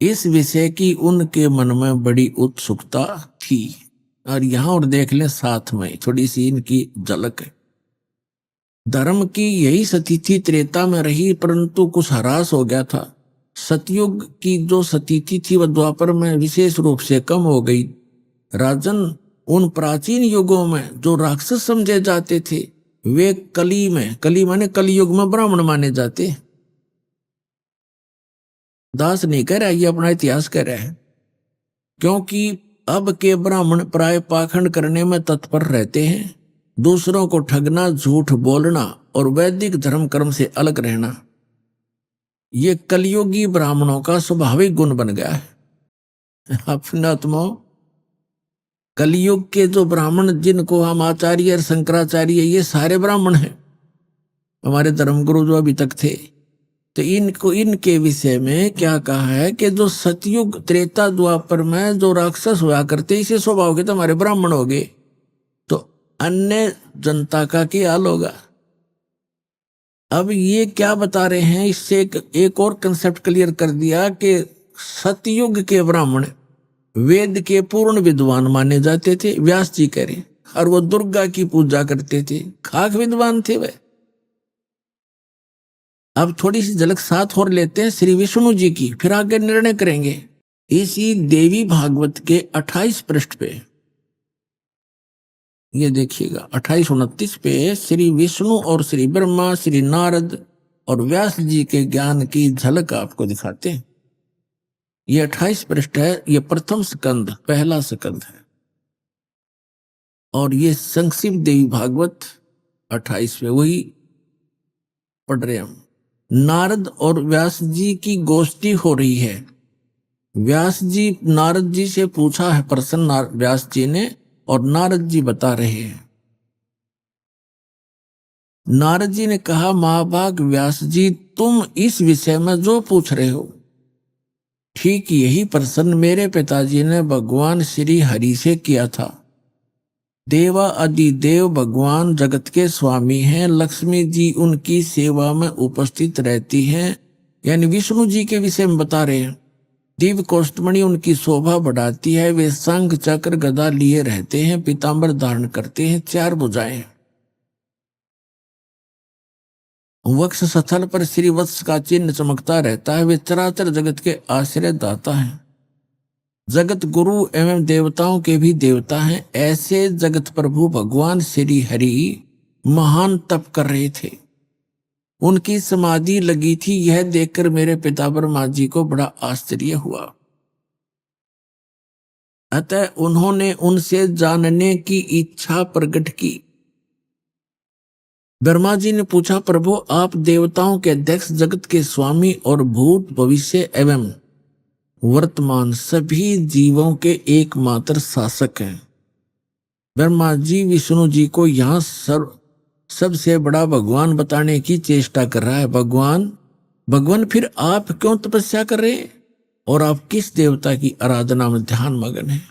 इस विषय की उनके मन में बड़ी उत्सुकता थी। और यहां और देख लें साथ में थोड़ी सी इनकी झलक है। धर्म की यही स्थिति त्रेता में रही, परंतु कुछ ह्रास हो गया था। सतयुग की जो स्थिति थी वह द्वापर में विशेष रूप से कम हो गई। राजन, उन प्राचीन युगों में जो राक्षस समझे जाते थे वे कली में, कली माने कलयुग में ब्राह्मण माने जाते। दास नहीं कह रहा, ये अपना इतिहास कह रहा है। क्योंकि अब के ब्राह्मण प्राय पाखंड करने में तत्पर रहते हैं, दूसरों को ठगना, झूठ बोलना और वैदिक धर्म कर्म से अलग रहना, ये कलयुगी ब्राह्मणों का स्वाभाविक गुण बन गया है। अपने आत्मा कलयुग के जो ब्राह्मण जिनको हम आचार्य और शंकराचार्य, ये सारे ब्राह्मण हैं, हमारे धर्मगुरु जो अभी तक थे। तो इनको, इनके विषय में क्या कहा है कि जो सतयुग त्रेता द्वापर में जो राक्षस हुआ करते, इसे स्वभाव के तो हमारे ब्राह्मण हो गए, तो अन्य जनता का क्या हाल होगा। अब ये क्या बता रहे हैं, इससे एक और कंसेप्ट क्लियर कर दिया कि सतयुग के ब्राह्मण वेद के पूर्ण विद्वान माने जाते थे, व्यास जी कह रहे, और वो दुर्गा की पूजा करते थे, खाक विद्वान थे वे। अब थोड़ी सी झलक साथ और लेते हैं श्री विष्णु जी की, फिर आगे निर्णय करेंगे। इसी देवी भागवत के 28 पृष्ठ पे ये देखिएगा, 28-29 पे श्री विष्णु और श्री ब्रह्मा, श्री नारद और व्यास जी के ज्ञान की झलक आपको दिखाते हैं। ये 28 पृष्ठ है, ये प्रथम स्कंद, पहला स्कंद है। और ये संक्षिप्त देवी भागवत 28 पे वही पढ़ रहे हम। नारद और व्यास जी की गोष्ठी हो रही है। व्यास जी नारद जी से पूछा है प्रश्न व्यास जी ने, और नारद जी बता रहे हैं। नारद जी ने कहा, महाभाग व्यास जी, तुम इस विषय में जो पूछ रहे हो, ठीक यही प्रश्न मेरे पिताजी ने भगवान श्री हरि से किया था। देवा अधिदेव भगवान जगत के स्वामी हैं, लक्ष्मी जी उनकी सेवा में उपस्थित रहती हैं, यानी विष्णु जी के विषय में बता रहे हैं। दिव्य कोष्ठमणि उनकी शोभा बढ़ाती है, वे शंख चक्र गदा लिए रहते हैं, पीतांबर धारण करते हैं, 4 भुजाएं। वक्ष स्थल पर श्री वत्स का चिन्ह चमकता रहता है, वे चराचर जगत के आश्रय दाता हैं, जगत गुरु एवं देवताओं के भी देवता हैं। ऐसे जगत प्रभु भगवान श्री हरि महान तप कर रहे थे। उनकी समाधि लगी थी। यह देखकर मेरे पिता ब्रह्मा जी को बड़ा आश्चर्य हुआ। अतः उन्होंने उनसे जानने की इच्छा प्रकट की। ब्रह्मा जी ने पूछा, प्रभु आप देवताओं के अध्यक्ष, जगत के स्वामी और भूत भविष्य एवं वर्तमान सभी जीवों के एकमात्र शासक हैं। ब्रह्मा जी विष्णु जी को यहाँ सबसे बड़ा भगवान बताने की चेष्टा कर रहा है। भगवान फिर आप क्यों तपस्या कर रहे हैं और आप किस देवता की आराधना में ध्यान मगन हैं?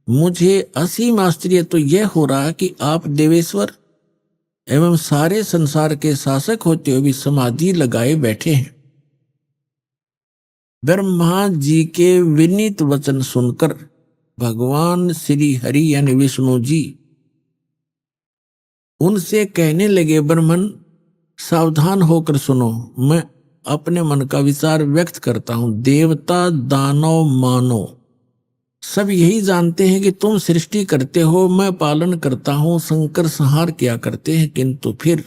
मुझे असीम आश्चर्य तो यह हो रहा है कि आप देवेश्वर एवं सारे संसार के शासक होते हुए भी समाधि लगाए बैठे हैं। ब्रह्मा जी के विनीत वचन सुनकर भगवान श्री हरि यानी विष्णु जी उनसे कहने लगे, ब्रह्मन सावधान होकर सुनो, मैं अपने मन का विचार व्यक्त करता हूं। देवता दानव मानव सब यही जानते हैं कि तुम सृष्टि करते हो, मैं पालन करता हूं, शंकर संहार किया करते हैं, किंतु फिर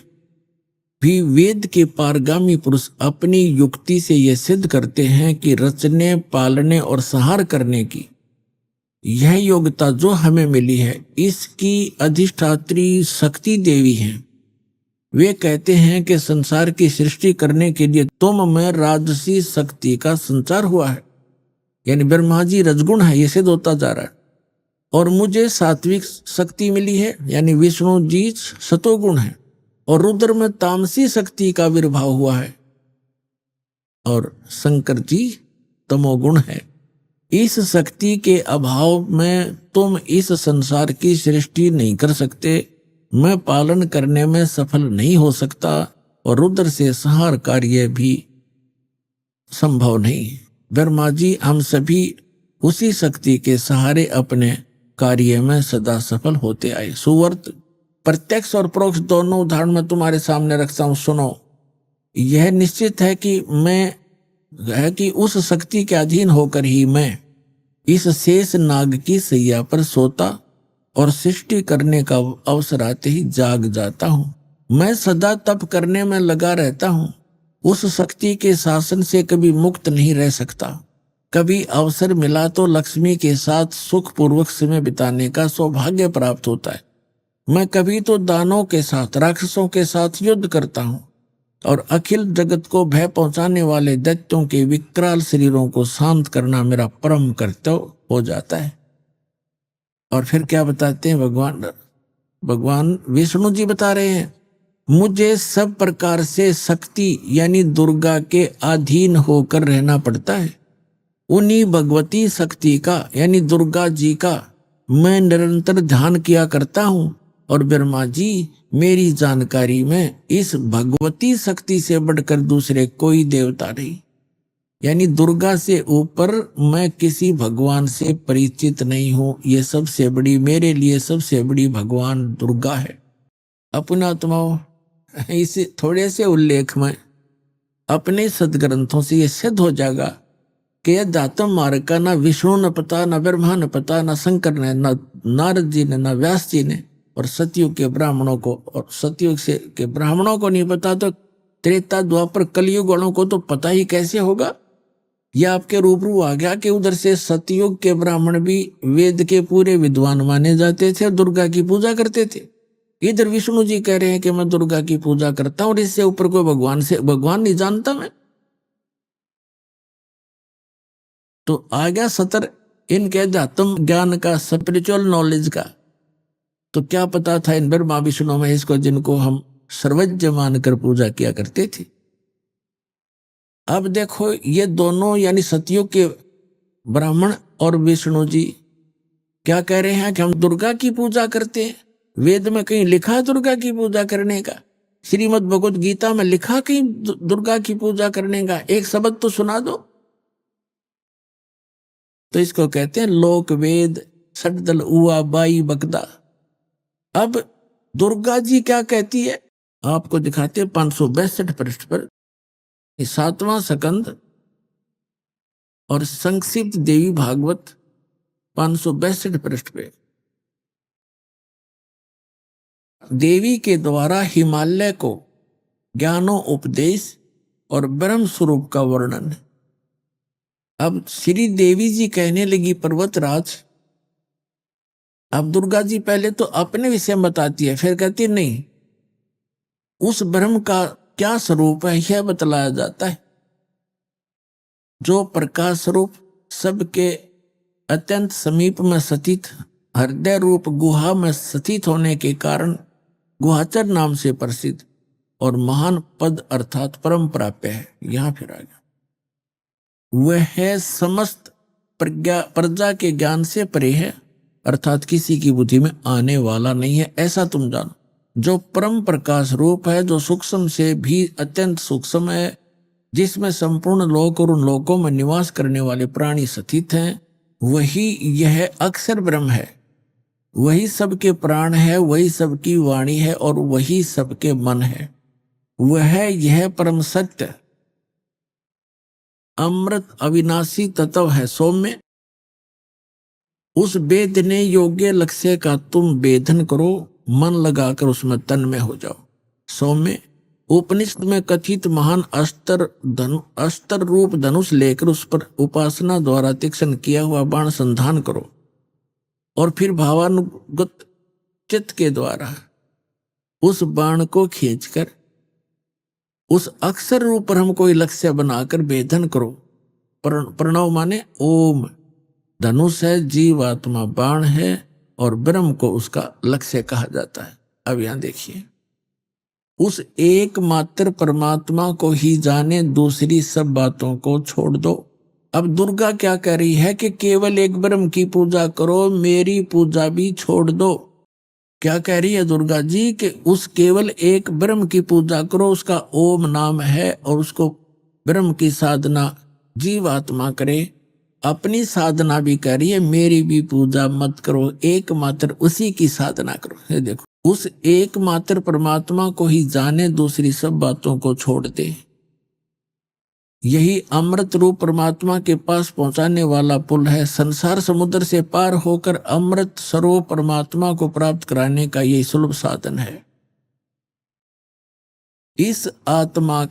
भी वेद के पारगामी पुरुष अपनी युक्ति से यह सिद्ध करते हैं कि रचने, पालने और संहार करने की यह योग्यता जो हमें मिली है, इसकी अधिष्ठात्री शक्ति देवी हैं। वे कहते हैं कि संसार की सृष्टि करने के लिए तुम में राजसी शक्ति का संचार हुआ है, यानी ब्रह्मा जी रजगुण है, ये सिद्ध होता जा रहा है, और मुझे सात्विक शक्ति मिली है, यानी विष्णु जी सतोगुण है, और रुद्र में तामसी शक्ति का आविर्भाव हुआ है, और शंकर जी तमोगुण है। इस शक्ति के अभाव में तुम इस संसार की सृष्टि नहीं कर सकते, मैं पालन करने में सफल नहीं हो सकता, और रुद्र से संहार कार्य भी संभव नहीं। ब्रह्मा जी हम सभी उसी शक्ति के सहारे अपने कार्य में सदा सफल होते आए। सुवर्त प्रत्यक्ष और परोक्ष दोनों उदाहरण मैं तुम्हारे सामने रखता हूं, सुनो। यह निश्चित है कि उस शक्ति के अधीन होकर ही मैं इस शेष नाग की सैया पर सोता और सृष्टि करने का अवसर आते ही जाग जाता हूं। मैं सदा तप करने में लगा रहता हूं, उस शक्ति के शासन से कभी मुक्त नहीं रह सकता। कभी अवसर मिला तो लक्ष्मी के साथ सुखपूर्वक समय बिताने का सौभाग्य प्राप्त होता है। मैं कभी तो दानों के साथ, राक्षसों के साथ युद्ध करता हूं, और अखिल जगत को भय पहुंचाने वाले दैत्यों के विकराल शरीरों को शांत करना मेरा परम कर्तव्य हो जाता है। और फिर क्या बताते हैं भगवान विष्णु जी बता रहे हैं, मुझे सब प्रकार से शक्ति यानी दुर्गा के अधीन होकर रहना पड़ता है। उन्हीं भगवती शक्ति का यानी दुर्गा जी का मैं निरंतर ध्यान किया करता हूं, और ब्रह्मा जी मेरी जानकारी में इस भगवती शक्ति से बढ़कर दूसरे कोई देवता नहीं, यानी दुर्गा से ऊपर मैं किसी भगवान से परिचित नहीं हूं। ये सबसे बड़ी, मेरे लिए सबसे बड़ी भगवान दुर्गा है। अपनात्माओं, इस थोड़े से उल्लेख में अपने सदग्रंथों से यह सिद्ध हो जाएगा कि यह दातम मार्ग का ना विष्णु ने पता, ना ब्रह्मा ने पता, ना शंकर ने, ना नारद जी ने, ना व्यास जी ने, और सतयुग के ब्राह्मणों को, और सतयुग से के ब्राह्मणों को नहीं पता तो त्रेता द्वापर कलयुग वालों को तो पता ही कैसे होगा। यह आपके रूबरू आ गया कि उधर से सतयुग के ब्राह्मण भी वेद के पूरे विद्वान माने जाते थे, दुर्गा की पूजा करते थे। इधर विष्णु जी कह रहे हैं कि मैं दुर्गा की पूजा करता हूं और इससे ऊपर कोई भगवान नहीं जानता मैं। तो आ गया सतर इनके अध्यात्म ज्ञान का, स्पिरिचुअल नॉलेज का। तो क्या पता था इन ब्रह्मा विष्णु महेश को, जिनको हम सर्वज्ञ मानकर पूजा किया करते थे। अब देखो ये दोनों यानी सतयुग के ब्राह्मण और विष्णु जी क्या कह रहे हैं कि हम दुर्गा की पूजा करते हैं। वेद में कहीं लिखा है दुर्गा की पूजा करने का? श्रीमद् भगवत गीता में लिखा कहीं दुर्गा की पूजा करने का? एक शब्द तो सुना दो। तो इसको कहते हैं लोक वेद सटदल उआ बाई बकदा। अब दुर्गा जी क्या कहती है आपको दिखाते हैं 562 पृष्ठ पर, 7वां स्कंद और संक्षिप्त देवी भागवत 562 पृष्ठ पे। देवी के द्वारा हिमालय को ज्ञानो उपदेश और ब्रह्म स्वरूप का वर्णन है। अब श्री देवी जी कहने लगी पर्वतराज, अब दुर्गा जी पहले तो अपने विषय में बताती है, फिर कहती है नहीं, उस ब्रह्म का क्या स्वरूप है यह बतलाया जाता है, जो प्रकाश स्वरूप सबके अत्यंत समीप में स्थित हृदय रूप गुहा में स्थित होने के कारण गुहाचर नाम से प्रसिद्ध और महान पद अर्थात परम प्राप्य है। यहां फिर आ गया, वह है समस्त प्रजा के ज्ञान से परे है, अर्थात किसी की बुद्धि में आने वाला नहीं है, ऐसा तुम जानो। जो परम प्रकाश रूप है, जो सूक्ष्म से भी अत्यंत सूक्ष्म है, जिसमें संपूर्ण लोक और उन लोकों में निवास करने वाले प्राणी स्थित हैं, वही यह अक्षर ब्रह्म है। वही सबके प्राण है, वही सबकी वाणी है और वही सबके मन है। वह यह परम सत्य अमृत अविनाशी तत्व है। सौम्य, उस वेदने योग्य लक्ष्य का तुम वेदन करो, मन लगाकर उसमें तन्मय हो जाओ। सौम्य, उपनिषद में कथित महान अस्त्र रूप धनुष लेकर उस पर उपासना द्वारा तीक्ष्ण किया हुआ बाण संधान करो और फिर भावानुगत चित्त के द्वारा उस बाण को खींचकर उस अक्षर रूप ब्रह्म को लक्ष्य बनाकर वेदन करो। प्रणव माने ओम, धनुष है, जीवात्मा बाण है और ब्रह्म को उसका लक्ष्य कहा जाता है। अब यहां देखिए, उस एकमात्र परमात्मा को ही जाने, दूसरी सब बातों को छोड़ दो। अब दुर्गा क्या कह रही है कि केवल एक ब्रह्म की पूजा करो, मेरी पूजा भी छोड़ दो। क्या कह रही है दुर्गा जी कि उस केवल एक ब्रह्म की पूजा करो, उसका ओम नाम है और उसको ब्रह्म की साधना जीवात्मा करे। अपनी साधना भी कह रही है, मेरी भी पूजा मत करो, एकमात्र उसी की साधना करो। ये देखो, उस एकमात्र परमात्मा को ही जाने, दूसरी सब बातों को छोड़ दे। यही अमृत रूप परमात्मा के पास पहुंचाने वाला पुल है। संसार समुद्र से पार होकर अमृत स्वरूप परमात्मा को प्राप्त कराने का यही सुलभ साधन है। इस आत्मा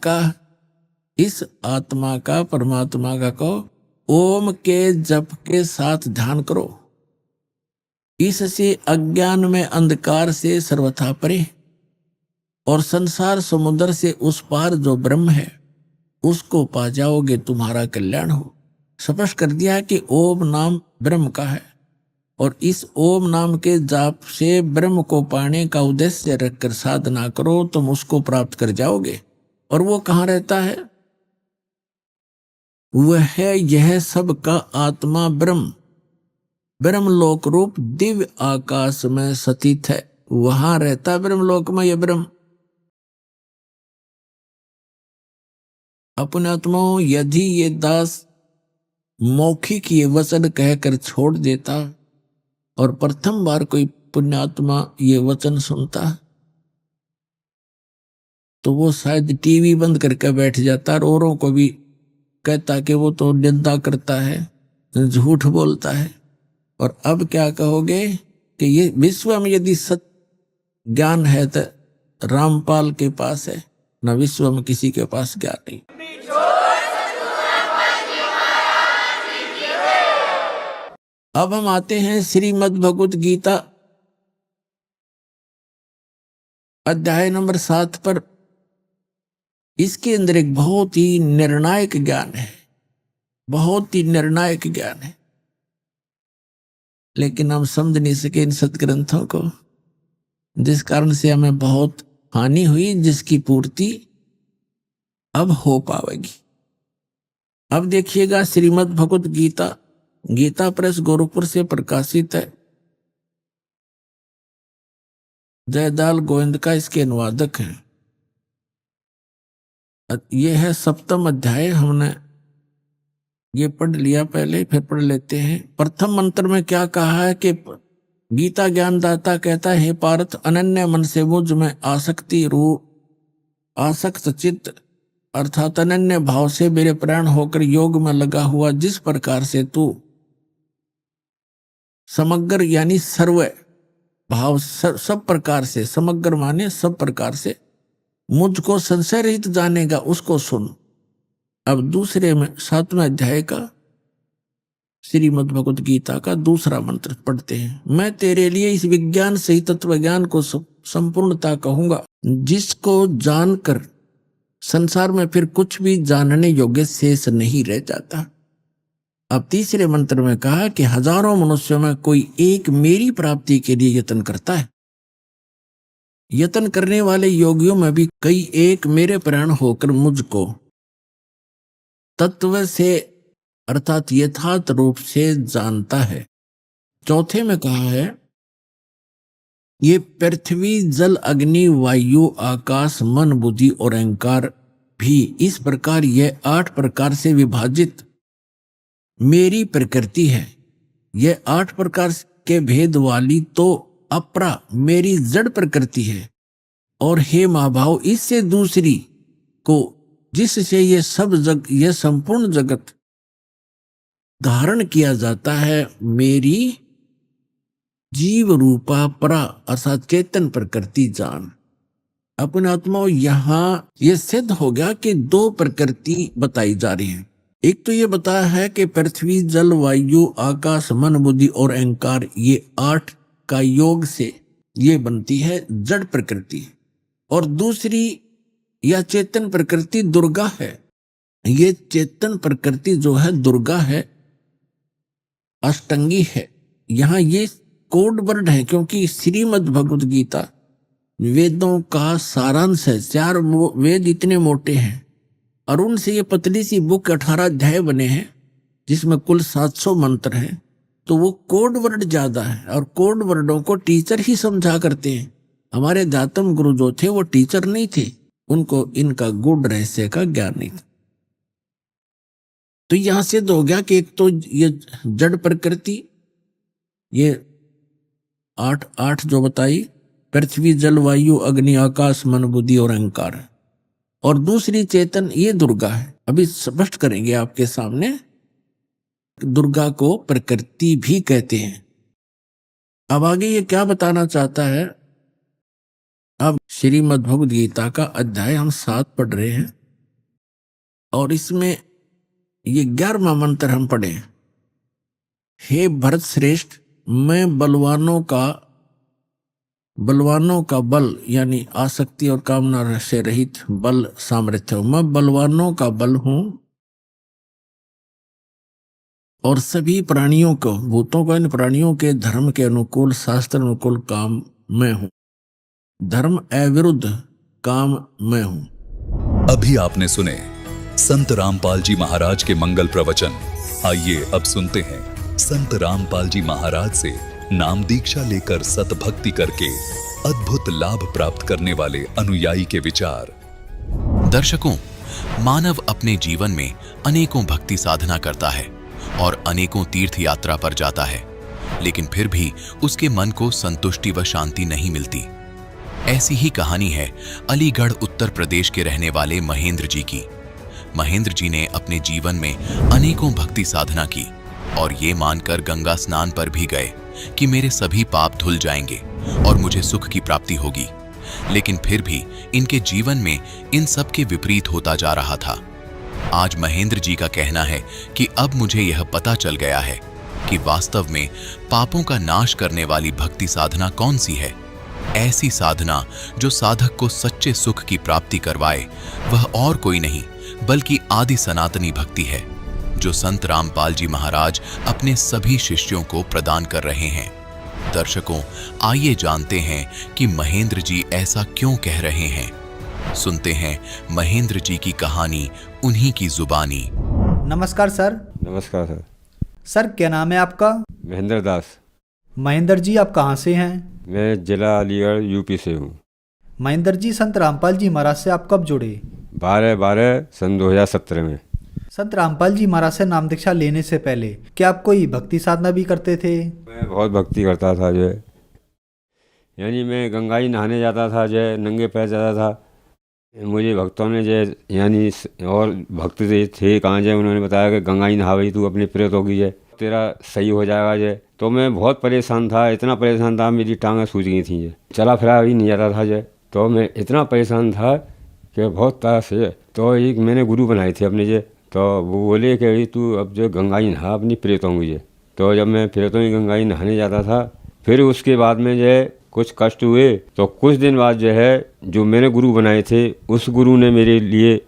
का परमात्मा का को ओम के जप के साथ ध्यान करो। इससे अज्ञान में अंधकार से सर्वथा परे और संसार समुद्र से उस पार जो ब्रह्म है उसको पा जाओगे, तुम्हारा कल्याण हो। स्पष्ट कर दिया कि ओम नाम ब्रह्म का है और इस ओम नाम के जाप से ब्रह्म को पाने का उद्देश्य रखकर साधना करो, तुम उसको प्राप्त कर जाओगे। और वो कहाँ रहता है? वह है यह सब का आत्मा ब्रह्म, ब्रह्मलोक रूप दिव्य आकाश में स्थित है। वहां रहता ब्रह्मलोक में यह ब्रह्म। अपने आत्माओं, यदि ये दास मौखिक ये वचन कहकर छोड़ देता और प्रथम बार कोई पुण्यात्मा ये वचन सुनता तो वो शायद टीवी बंद करके बैठ जाता और औरों को भी कहता कि वो तो निंदा करता है, झूठ बोलता है। और अब क्या कहोगे कि ये विश्व में यदि सत्य ज्ञान है तो रामपाल के पास है, न विश्व में किसी के पास ज्ञान नहीं। अब हम आते हैं श्रीमद् भगवत गीता अध्याय नंबर 7 पर। इसके अंदर एक बहुत ही निर्णायक ज्ञान है, बहुत ही निर्णायक ज्ञान है, लेकिन हम समझ नहीं सके इन सत्ग्रंथों को, जिस कारण से हमें बहुत हानि हुई, जिसकी पूर्ति अब हो पाएगी। अब देखिएगा, श्रीमद् भगवत गीता, गीता प्रेस गोरखपुर से प्रकाशित है। जयदाल गोविंद का इसके अनुवादक हैं। ये है 7वां अध्याय। हमने ये पढ़ लिया पहले, फिर पढ़ लेते हैं। प्रथम मंत्र में क्या कहा है कि गीता ज्ञानदाता कहता है, हे पार्थ, अनन्य मन से मुझ में आसक्त चित्त अर्थात अनन्य भाव से मेरे प्राण होकर योग में लगा हुआ, जिस प्रकार से तू समग्र यानी सर्व भाव सब प्रकार से, समग्र माने सब प्रकार से मुझको संशय रहित जानेगा उसको सुन। अब दूसरे में 7वें अध्याय का श्रीमद् भगवत गीता का दूसरा मंत्र पढ़ते हैं। मैं तेरे लिए इस विज्ञान सहित तत्व ज्ञान को संपूर्णता कहूंगा, जिसको जानकर संसार में फिर कुछ भी जानने योग्य शेष नहीं रह जाता। अब तीसरे मंत्र में कहा कि हजारों मनुष्यों में कोई एक मेरी प्राप्ति के लिए यत्न करता है। यत्न करने वाले योगियों में भी कई एक मेरे प्राण होकर मुझको तत्व से अर्थात यथार्थ रूप से जानता है। चौथे में कहा है ये पृथ्वी जल अग्नि वायु आकाश मन बुद्धि और अहंकार भी इस प्रकार यह 8 प्रकार से विभाजित मेरी प्रकृति है। यह 8 प्रकार के भेद वाली तो अपरा मेरी जड़ प्रकृति है। और हे महाभाव, इससे दूसरी को जिससे ये संपूर्ण जगत धारण किया जाता है, मेरी जीव रूपा परा अर्थात चेतन प्रकृति जान। अपने आत्माओं यहां यह सिद्ध हो गया कि 2 प्रकृति बताई जा रही है। एक तो ये बताया है कि पृथ्वी जल वायु आकाश मन बुद्धि और अहंकार, ये 8 का योग से ये बनती है जड़ प्रकृति। और दूसरी या चेतन प्रकृति दुर्गा है। ये चेतन प्रकृति जो है दुर्गा है, अष्टंगी है। यहां ये कोड वर्ड है क्योंकि श्रीमद् भगवत गीता वेदों का सारांश है। 4 वेद इतने मोटे हैं और उनसे ये पतली सी बुक 18 अध्याय बने हैं जिसमें कुल 700 मंत्र हैं। तो वो कोड वर्ड ज्यादा है और कोड वर्डों को टीचर ही समझा करते हैं। हमारे अध्यात्म गुरु जो थे वो टीचर नहीं थे, उनको इनका गूढ़ रहस्य का ज्ञान नहीं था। तो यहां से हो गया कि एक तो ये जड़ प्रकृति, ये 8 जो बताई, पृथ्वी जल वायु अग्नि आकाश मन बुद्धि और अहंकार है। और दूसरी चेतन ये दुर्गा है। अभी स्पष्ट करेंगे आपके सामने। दुर्गा को प्रकृति भी कहते हैं। अब आगे ये क्या बताना चाहता है। अब श्रीमद् भगवद गीता का अध्याय हम 7 पढ़ रहे हैं और इसमें ये 11वां मंत्र हम पढ़े। हे भरत श्रेष्ठ, मैं बलवानों का बल यानी आसक्ति और कामना से रहित बल सामर्थ्य हूं। मैं बलवानों का बल हूं और सभी प्राणियों को, भूतों को, इन प्राणियों के धर्म के अनुकूल शास्त्र अनुकूल काम मैं हूं। धर्म अविरुद्ध काम मैं हूं। अभी आपने सुने संत रामपाल जी महाराज के मंगल प्रवचन। आइए अब सुनते हैं संत रामपाल जी महाराज से नाम दीक्षा लेकर सतभक्ति करके अद्भुत लाभ प्राप्त करने वाले अनुयायी के विचार। दर्शकों, मानव अपने जीवन में अनेकों भक्ति साधना करता है और अनेकों तीर्थ यात्रा पर जाता है, लेकिन फिर भी उसके मन को संतुष्टि व शांति नहीं मिलती। ऐसी ही कहानी है अलीगढ़ उत्तर प्रदेश के रहने वाले महेंद्र जी की। महेंद्र जी ने अपने जीवन में अनेकों भक्ति साधना की और ये मानकर गंगा स्नान पर भी गए कि मेरे सभी पाप धुल जाएंगे और मुझे सुख की प्राप्ति होगी। लेकिन फिर भी इनके जीवन में इन सब के विपरीत होता जा रहा था। आज महेंद्र जी का कहना है कि अब मुझे यह पता चल गया है कि वास्तव में पापों का नाश करने वाली भक्ति साधना कौन सी है। ऐसी साधना जो साधक को सच्चे सुख की प्राप्ति करवाए, वह और कोई नहीं बल्कि आदि सनातनी भक्ति है, जो संत रामपाल जी महाराज अपने सभी शिष्यों को प्रदान कर रहे हैं। दर्शकों, आइए जानते हैं कि महेंद्र जी ऐसा क्यों कह रहे हैं। सुनते हैं महेंद्र जी की कहानी उन्हीं की जुबानी। नमस्कार सर। नमस्कार सर। सर क्या नाम है आपका? महेंद्र दास। महेंद्र जी आप कहाँ से हैं? मैं जिला अलीगढ़ यूपी से हूँ। महेंद्र जी, संत रामपाल जी महाराज से आप कब जुड़े? 12/12 सन 2017 में। संत रामपाल जी महाराज से नाम दीक्षा लेने से पहले क्या आप कोई भक्ति साधना भी करते थे? मैं बहुत भक्ति करता था जो है, यानी मैं गंगाई नहाने जाता था जो है, नंगे पैर जाता था। मुझे भक्तों ने जो यानी और भक्त थे कहाँ जो, उन्होंने बताया कि गंगाई नहा भाई तू अपने प्रेत होगी जो, तेरा सही हो जाएगा जो। तो मैं बहुत परेशान था, इतना परेशान था मेरी टांगें सूज गई थी जो, चला फिरा भी नहीं जाता था जो। तो मैं इतना परेशान था कि बहुत तास है। तो एक मैंने गुरु बनाए थे अपने जे, तो वो बोले कि भाई तू अब जो गंगा जी नहा अपनी प्रेतों की। तो जब मैं प्रेतों की गंगा जी नहाने जाता था, फिर उसके बाद में जो है कुछ कष्ट हुए। तो कुछ दिन बाद जो है जो मैंने गुरु बनाए थे, उस गुरु ने मेरे लिए,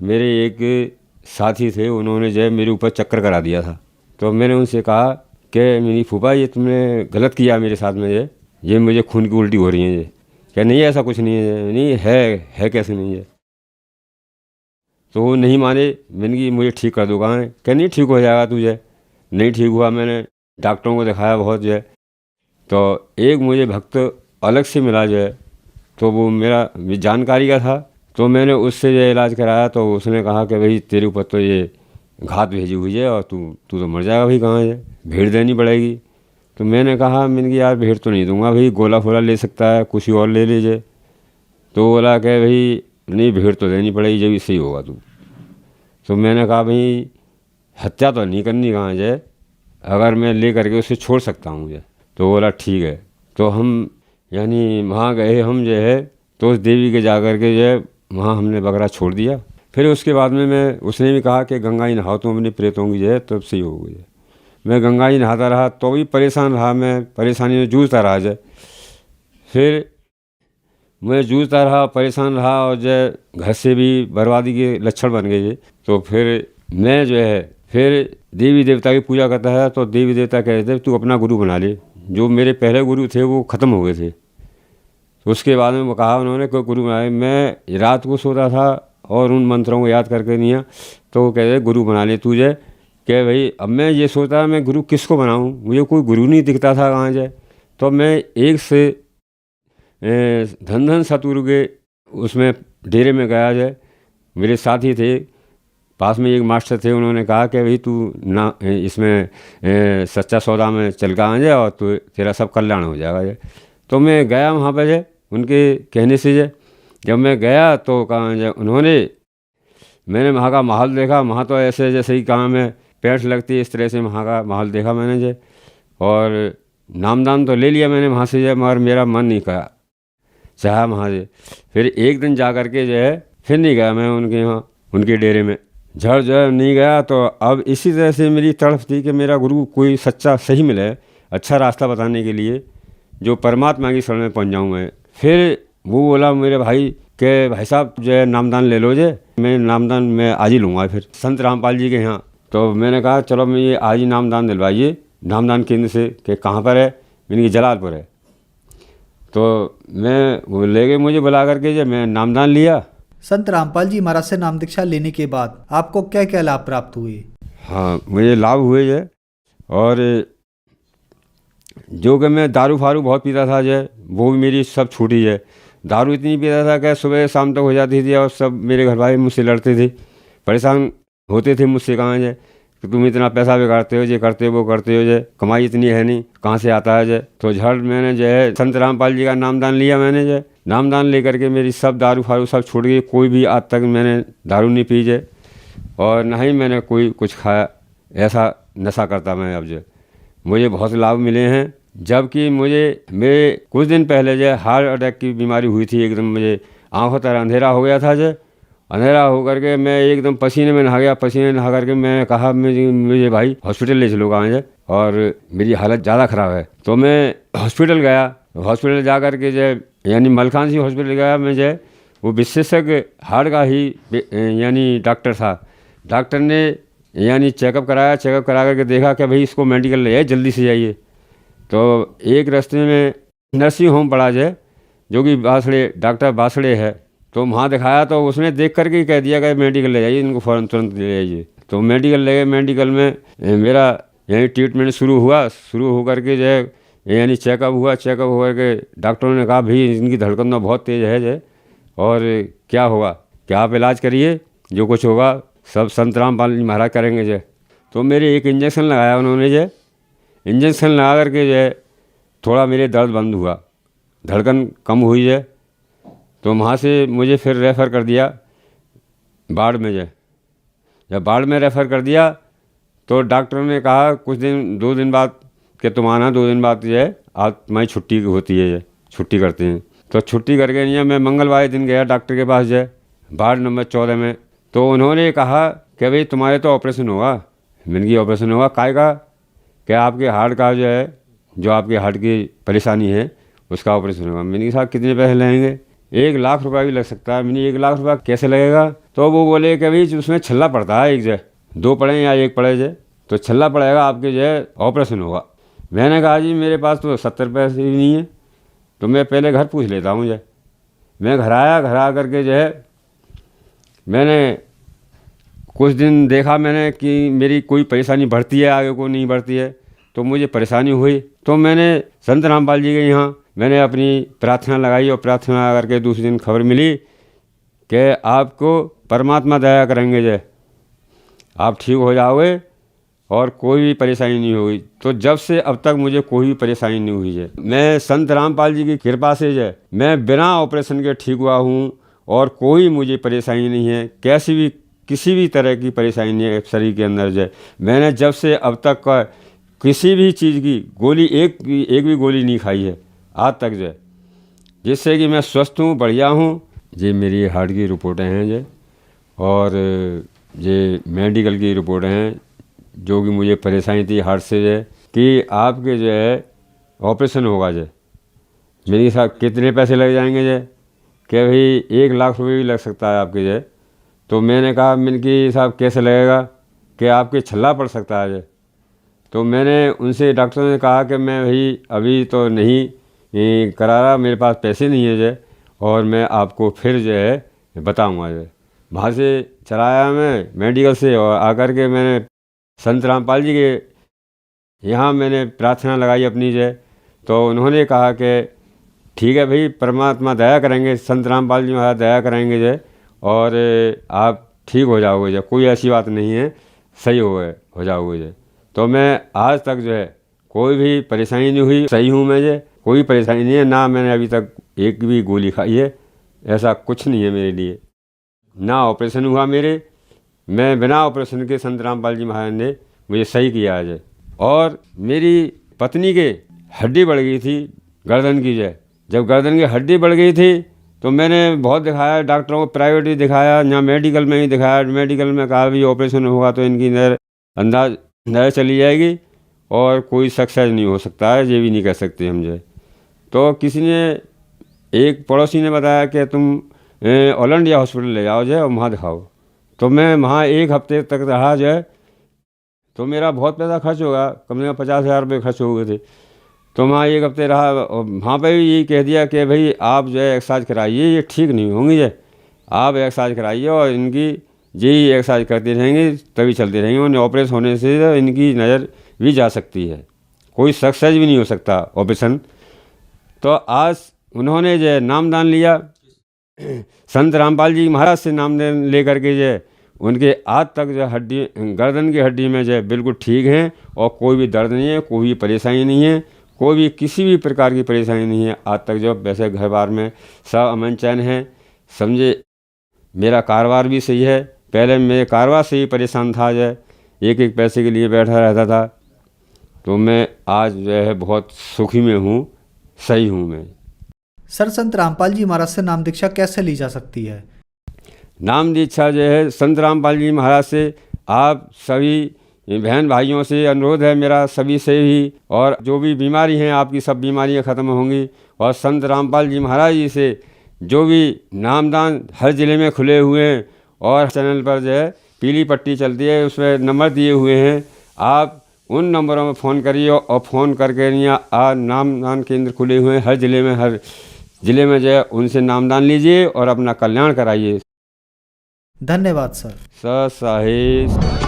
मेरे एक साथी थे, उन्होंने जो है मेरे ऊपर चक्कर करा दिया था। तो मैंने उनसे कहा कि मेरी फूफा ये तुमने गलत किया मेरे साथ में, ये मुझे खून की उल्टी हो रही है। ये क्या नहीं, ऐसा कुछ नहीं है। नहीं है कैसे नहीं है। तो वो नहीं माने। मैंने कि मुझे ठीक कर दो, कहाँ है, क्या नहीं ठीक हो जाएगा तुझे। नहीं ठीक हुआ, मैंने डॉक्टरों को दिखाया बहुत जो है। तो एक मुझे भक्त अलग से मिला जो है, तो वो मेरा जानकारी का था। तो मैंने उससे जो इलाज कराया, तो उसने कहा कि भाई तेरे ऊपर तो ये घात भेजी हुई है और तू तो मर जाएगा भाई, कहाँ है, भेड़ देनी पड़ेगी। तो मैंने कहा यार भेड़ तो नहीं दूंगा भाई, गोला फोला ले सकता है, कुछ और ले लीजिए। तो बोला कि भाई नहीं, भेड़ तो देनी पड़ेगी, जब सही होगा तू। तो मैंने कहा भाई हत्या तो नहीं करनी, कहाँ जाए, अगर मैं ले करके उसे छोड़ सकता हूँ मुझे। तो बोला ठीक है। तो हम यानी वहाँ गए हम जो है, तो उस देवी के जा कर के जो है वहाँ हमने बकरा छोड़ दिया। फिर उसके बाद में उसने भी कहा कि गंगा जी नहाओ तुम अपनी प्रेतों की जो है, तब सही हो गई। मैं गंगा जी नहाता रहा, तो भी परेशान रहा, मैं परेशानी में जूझता रहा जो। फिर मैं जूझता रहा, परेशान रहा, और जो घर से भी बर्बादी के लक्षण बन गए। तो फिर मैं जो है फिर देवी देवता की पूजा करता है। तो देवी देवता कहते थे तू अपना गुरु बना ले। जो मेरे पहले गुरु थे वो ख़त्म हो गए थे। तो उसके बाद में वो कहा उन्होंने कोई गुरु बनाए। मैं रात को सोता था और उन मंत्रों को याद करके नहीं, तो वो कहते गुरु बना ले तुझे। कि भाई अब मैं ये सोचता मैं गुरु किसको बनाऊँ, मुझे कोई गुरु नहीं दिखता था कहाँ जाए। तो मैं एक से धन सतगुरु के उसमें डेरे में गया जाए। मेरे साथी थे, पास में एक मास्टर थे, उन्होंने कहा कि भाई तू ना इसमें सच्चा सौदा में चल कर आ जाए और तो तेरा सब कल्याण हो जाएगा जे। तो मैं गया वहाँ पर जे, उनके कहने से जे। जब मैं गया तो कहाँ जे मैंने वहाँ का माहौल देखा। वहाँ तो ऐसे जैसे ही कहाँ में पैंट लगती है, इस तरह से वहाँ का माहौल देखा मैंने जे। और नामदान तो ले लिया मैंने वहाँ से जे, मगर मेरा मन नहीं करा चाहा वहाँ से। फिर एक दिन जा कर के जो है फिर नहीं गया मैं उनके यहाँ, उनके डेरे में झड़ जो है नहीं गया। तो अब इसी तरह से मेरी तड़फ थी कि मेरा गुरु कोई सच्चा सही मिले, अच्छा रास्ता बताने के लिए, जो परमात्मा की शरण में पहुँच जाऊँ मैं। फिर वो बोला मेरे भाई कि भाई साहब जो है नामदान ले लो जे। मैं नामदान मैं आज ही लूँगा फिर संत रामपाल जी के यहाँ। तो मैंने कहा चलो मैं ये आज ही नामदान दिलवाइए नामदान केंद्र से। कि कहाँ पर है, मैंने कि जलालपुर है। तो मैं वो ले गए मुझे बुला करके, जब मैं नामदान लिया। संत रामपाल जी महाराज से नाम दीक्षा लेने के बाद आपको क्या क्या लाभ प्राप्त हुए? हाँ, मुझे लाभ हुए है। और जो कि मैं दारू फारू बहुत पीता था जो, वो भी मेरी सब छूटी है। दारू इतनी पीता था कि सुबह शाम तक हो जाती थी, और सब मेरे घर भाई मुझसे लड़ते थे, परेशान होते थे मुझसे, कहाँ जे कि तुम इतना पैसा बिगाड़ते हो, ये करते हो वो करते हो, जे कमाई इतनी है नहीं, कहाँ से आता है जे। तो झड़ मैंने जो है संत रामपाल जी का नामदान लिया। मैंने जो नामदान लेकर के मेरी सब दारू फारू सब छूट गई। कोई भी आज तक मैंने दारू नहीं पी जे, और ना ही मैंने कोई कुछ खाया, ऐसा नशा करता मैं अब जो। मुझे बहुत लाभ मिले हैं। जबकि मेरे कुछ दिन पहले जो हार्ट अटैक की बीमारी हुई थी, एकदम मुझे आँखों तरह अंधेरा हो गया था जो। अंधेरा होकर के मैं एकदम पसीने में नहा गया। पसीने नहा करके मैंने कहा मुझे भाई हॉस्पिटल ले चलो कहाँ जाए, और मेरी हालत ज़्यादा ख़राब है। तो मैं हॉस्पिटल गया। हॉस्पिटल जा कर के जो यानी मलकानसी हॉस्पिटल गया मैं जो, वो विशेषज्ञ हार्ट का ही यानी डॉक्टर था। डॉक्टर ने यानी चेकअप कराया। चेकअप करा करके देखा कि भाई इसको मेडिकल ले जाइए, जल्दी से जाइए। तो एक रास्ते में नर्सिंग होम पड़ा जाए, जो कि बासड़े डॉक्टर बासड़े है। तो वहाँ दिखाया, तो उसने देख करके ही कह दिया कि मेडिकल ले जाइए, इनको फ़ौरन तुरंत ले जाइए। तो मेडिकल ले गए। मेडिकल में मेरा यानी ट्रीटमेंट शुरू हुआ। शुरू होकर के जो है यानी चेकअप हुआ। चेकअप होकर के डॉक्टरों ने कहा भाई इनकी धड़कन तो बहुत तेज़ है जो, और क्या होगा, क्या आप इलाज करिए, जो कुछ होगा सब संत रामपाल जी महाराज करेंगे जो। तो मेरे एक इंजेक्शन लगाया उन्होंने जो। इंजेक्शन लगा करके जो है थोड़ा मेरे दर्द बंद हुआ, धड़कन कम हुई है। तो वहाँ से मुझे फिर रेफ़र कर दिया बाढ़ में जो। जब बाढ़ में रेफ़र कर दिया, तो डॉक्टर ने कहा कुछ दिन 2 दिन बाद कि तुम आना, 2 दिन बाद जो है आज तुम्हारी छुट्टी होती है, छुट्टी करते हैं। तो छुट्टी करके नहीं, मैं मंगलवार दिन गया डॉक्टर के पास जो है वार्ड नंबर 14 में। तो उन्होंने कहा कि भाई तुम्हारे तो ऑपरेशन होगा। मैंने की ऑपरेशन होगा काय का? क्या आपके हार्ट का जो है, जो आपके हार्ट की परेशानी है उसका ऑपरेशन होगा। मैंने कहा कितने पैसे लगेंगे? 1 लाख रुपया भी लग सकता है। मैंने 1 लाख रुपया कैसे लगेगा? तो वो बोले कि भाई उसमें छल्ला पड़ता है, एक जो 2 पड़े या 1 पड़े जो, तो छल्ला पड़ेगा आपके जो है ऑपरेशन होगा। मैंने कहा जी मेरे पास तो 70 पैसे भी नहीं है, तो मैं पहले घर पूछ लेता हूँ जो। मैं घर आया, घर आ करके जो है मैंने कुछ दिन देखा मैंने कि मेरी कोई परेशानी बढ़ती है आगे को नहीं बढ़ती है, तो मुझे परेशानी हुई। तो मैंने संत रामपाल जी के यहाँ मैंने अपनी प्रार्थना लगाई और प्रार्थना करके दूसरे दिन खबर मिली कि आपको परमात्मा दया करेंगे जो, आप ठीक हो जाओगे और कोई भी परेशानी नहीं होगी। तो जब से अब तक मुझे कोई भी परेशानी नहीं हुई है। मैं संत रामपाल जी की कृपा से जो मैं बिना ऑपरेशन के ठीक हुआ हूँ और कोई मुझे परेशानी नहीं है, कैसी भी किसी भी तरह की परेशानी नहीं है शरीर के अंदर जो। मैंने जब से अब तक का किसी भी चीज़ की गोली एक भी गोली नहीं खाई है आज तक जो, जिससे कि मैं स्वस्थ हूँ, बढ़िया हूँ। ये मेरी हार्ट की रिपोर्टें हैं जो, और ये मेडिकल की रिपोर्टें हैं जो कि मुझे परेशानी थी हार्ट से जो कि आपके जो है ऑपरेशन होगा जो। मेरे साथ कितने पैसे लग जाएंगे जो? कि भाई 1 लाख रुपये भी लग सकता है आपके जो। तो मैंने कहा मैंने साहब कैसे लगेगा? कि आपके छल्ला पड़ सकता है जो। तो मैंने उनसे डॉक्टर ने कहा कि मैं भाई अभी तो नहीं करा रहा, मेरे पास पैसे नहीं है जो, और मैं आपको फिर जो है बताऊँगा जो। वहाँ से चलाया मैं मेडिकल से, और आकर के मैंने संत रामपाल जी के यहाँ मैंने प्रार्थना लगाई अपनी जो। तो उन्होंने कहा कि ठीक है भाई परमात्मा दया करेंगे, संत रामपाल जी महाराज दया करेंगे जो, और आप ठीक हो जाओगे जो, कोई ऐसी बात नहीं है, सही हो जाओगे जो। तो मैं आज तक जो है कोई भी परेशानी नहीं हुई, सही हूँ मैं जो, कोई परेशानी नहीं है, ना मैंने अभी तक एक भी गोली खाई है, ऐसा कुछ नहीं है मेरे लिए। ना ऑपरेशन हुआ मेरे, मैं बिना ऑपरेशन के संत रामपाल जी महाराज ने मुझे सही किया आज। और मेरी पत्नी के हड्डी बढ़ गई थी गर्दन की जो, जब गर्दन की हड्डी बढ़ गई थी तो मैंने बहुत दिखाया डॉक्टरों को, प्राइवेट भी दिखाया, यहाँ मेडिकल में ही दिखाया। मेडिकल में कहा भी ऑपरेशन होगा तो इनकी नज़र चली जाएगी और कोई सक्सेस नहीं हो सकता है, ये भी नहीं कह सकते हम जो। तो किसी ने, एक पड़ोसी ने बताया कि तुम ऑल इंडिया हॉस्पिटल ले जाओ जो और वहाँ दिखाओ। तो मैं वहाँ 1 हफ्ते तक रहा जो, तो मेरा बहुत पैसा खर्च होगा, कम से कम 50,000 रुपये खर्च हो गए थे। तो वहाँ 1 हफ्ते रहा, और वहाँ पे भी यही कह दिया कि भाई आप जो है एक्सरसाइज कराइए, ये ठीक नहीं होंगी जो, आप एक्सरसाइज कराइए और इनकी यही एक्सरसाइज करते रहेंगे तभी चलते रहेंगे। उन्हें ऑपरेशन होने से इनकी नज़र भी जा सकती है, कोई सक्सेस भी नहीं हो सकता ऑपरेशन। तो आज उन्होंने जो नामदान लिया संत रामपाल जी महाराज से, नामदान ले करके जो उनके आज तक जो हड्डी, गर्दन की हड्डी में जो बिल्कुल ठीक हैं और कोई भी दर्द नहीं है, कोई भी परेशानी नहीं है, कोई भी किसी भी प्रकार की परेशानी नहीं है आज तक जो। वैसे घर बार में सब अमन चैन है, समझे। मेरा कारोबार भी सही है, पहले मेरे कारोबार से ही परेशान था जो, एक पैसे के लिए बैठा रहता था। तो मैं आज जो है बहुत सुखी में हूँ, सही हूँ मैं। सर, संत रामपाल जी महाराज से नाम दीक्षा कैसे ली जा सकती है? नाम दीक्षा जो है संत रामपाल जी महाराज से, आप सभी बहन भाइयों से अनुरोध है मेरा, सभी से ही, और जो भी बीमारी हैं आपकी सब बीमारियां ख़त्म होंगी। और संत रामपाल जी महाराज जी से जो भी नामदान हर ज़िले में खुले हुए हैं, और चैनल पर जो है पीली पट्टी चलती है, उसमें नंबर दिए हुए हैं, आप उन नंबरों में फ़ोन करिए और फ़ोन करके नामदान केंद्र खुले हुए हैं हर ज़िले में, हर ज़िले में जो है उनसे नामदान लीजिए और अपना कल्याण कराइए। धन्यवाद सर। साहेब।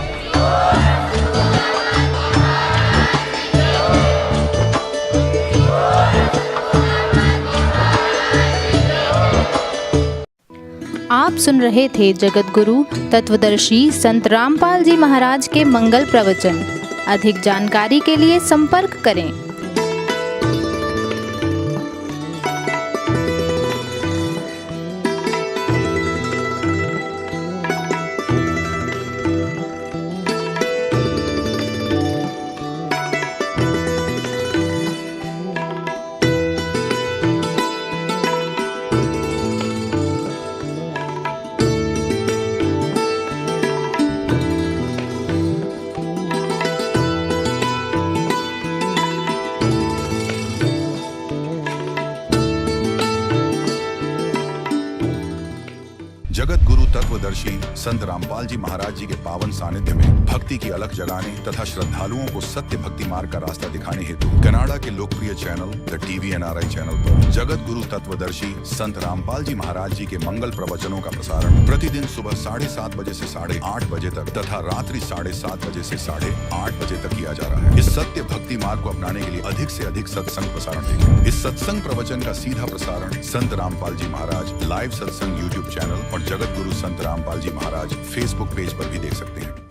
आप सुन रहे थे जगत गुरु तत्वदर्शी संत रामपाल जी महाराज के मंगल प्रवचन। अधिक जानकारी के लिए संपर्क करें। जगत गुरु तत्वदर्शी संत रामपाल जी महाराज जी के पावन सानिध्य में भक्ति की अलख जगाने तथा श्रद्धालुओं को सत्य भक्ति मार्ग का रास्ता दिखाने हेतु कनाडा के लोकप्रिय channel the TV NRI channel पर जगत गुरु तत्वदर्शी संत रामपाल जी महाराज जी के मंगल प्रवचनों का प्रसारण प्रतिदिन सुबह 7:30 बजे से 8:30 बजे तक तथा रात्रि 7:30 बजे से 8:30 बजे तक किया जा रहा है। इस सत्य भक्ति मार्ग को अपनाने के लिए अधिक से अधिक सत्संग प्रसारण देखें। इस सत्संग प्रवचन का सीधा प्रसारण संत रामपाल जी महाराज लाइव सत्संग YouTube चैनल और जगत गुरु संत रामपाल जी महाराज फेसबुक पेज पर भी देख सकते हैं।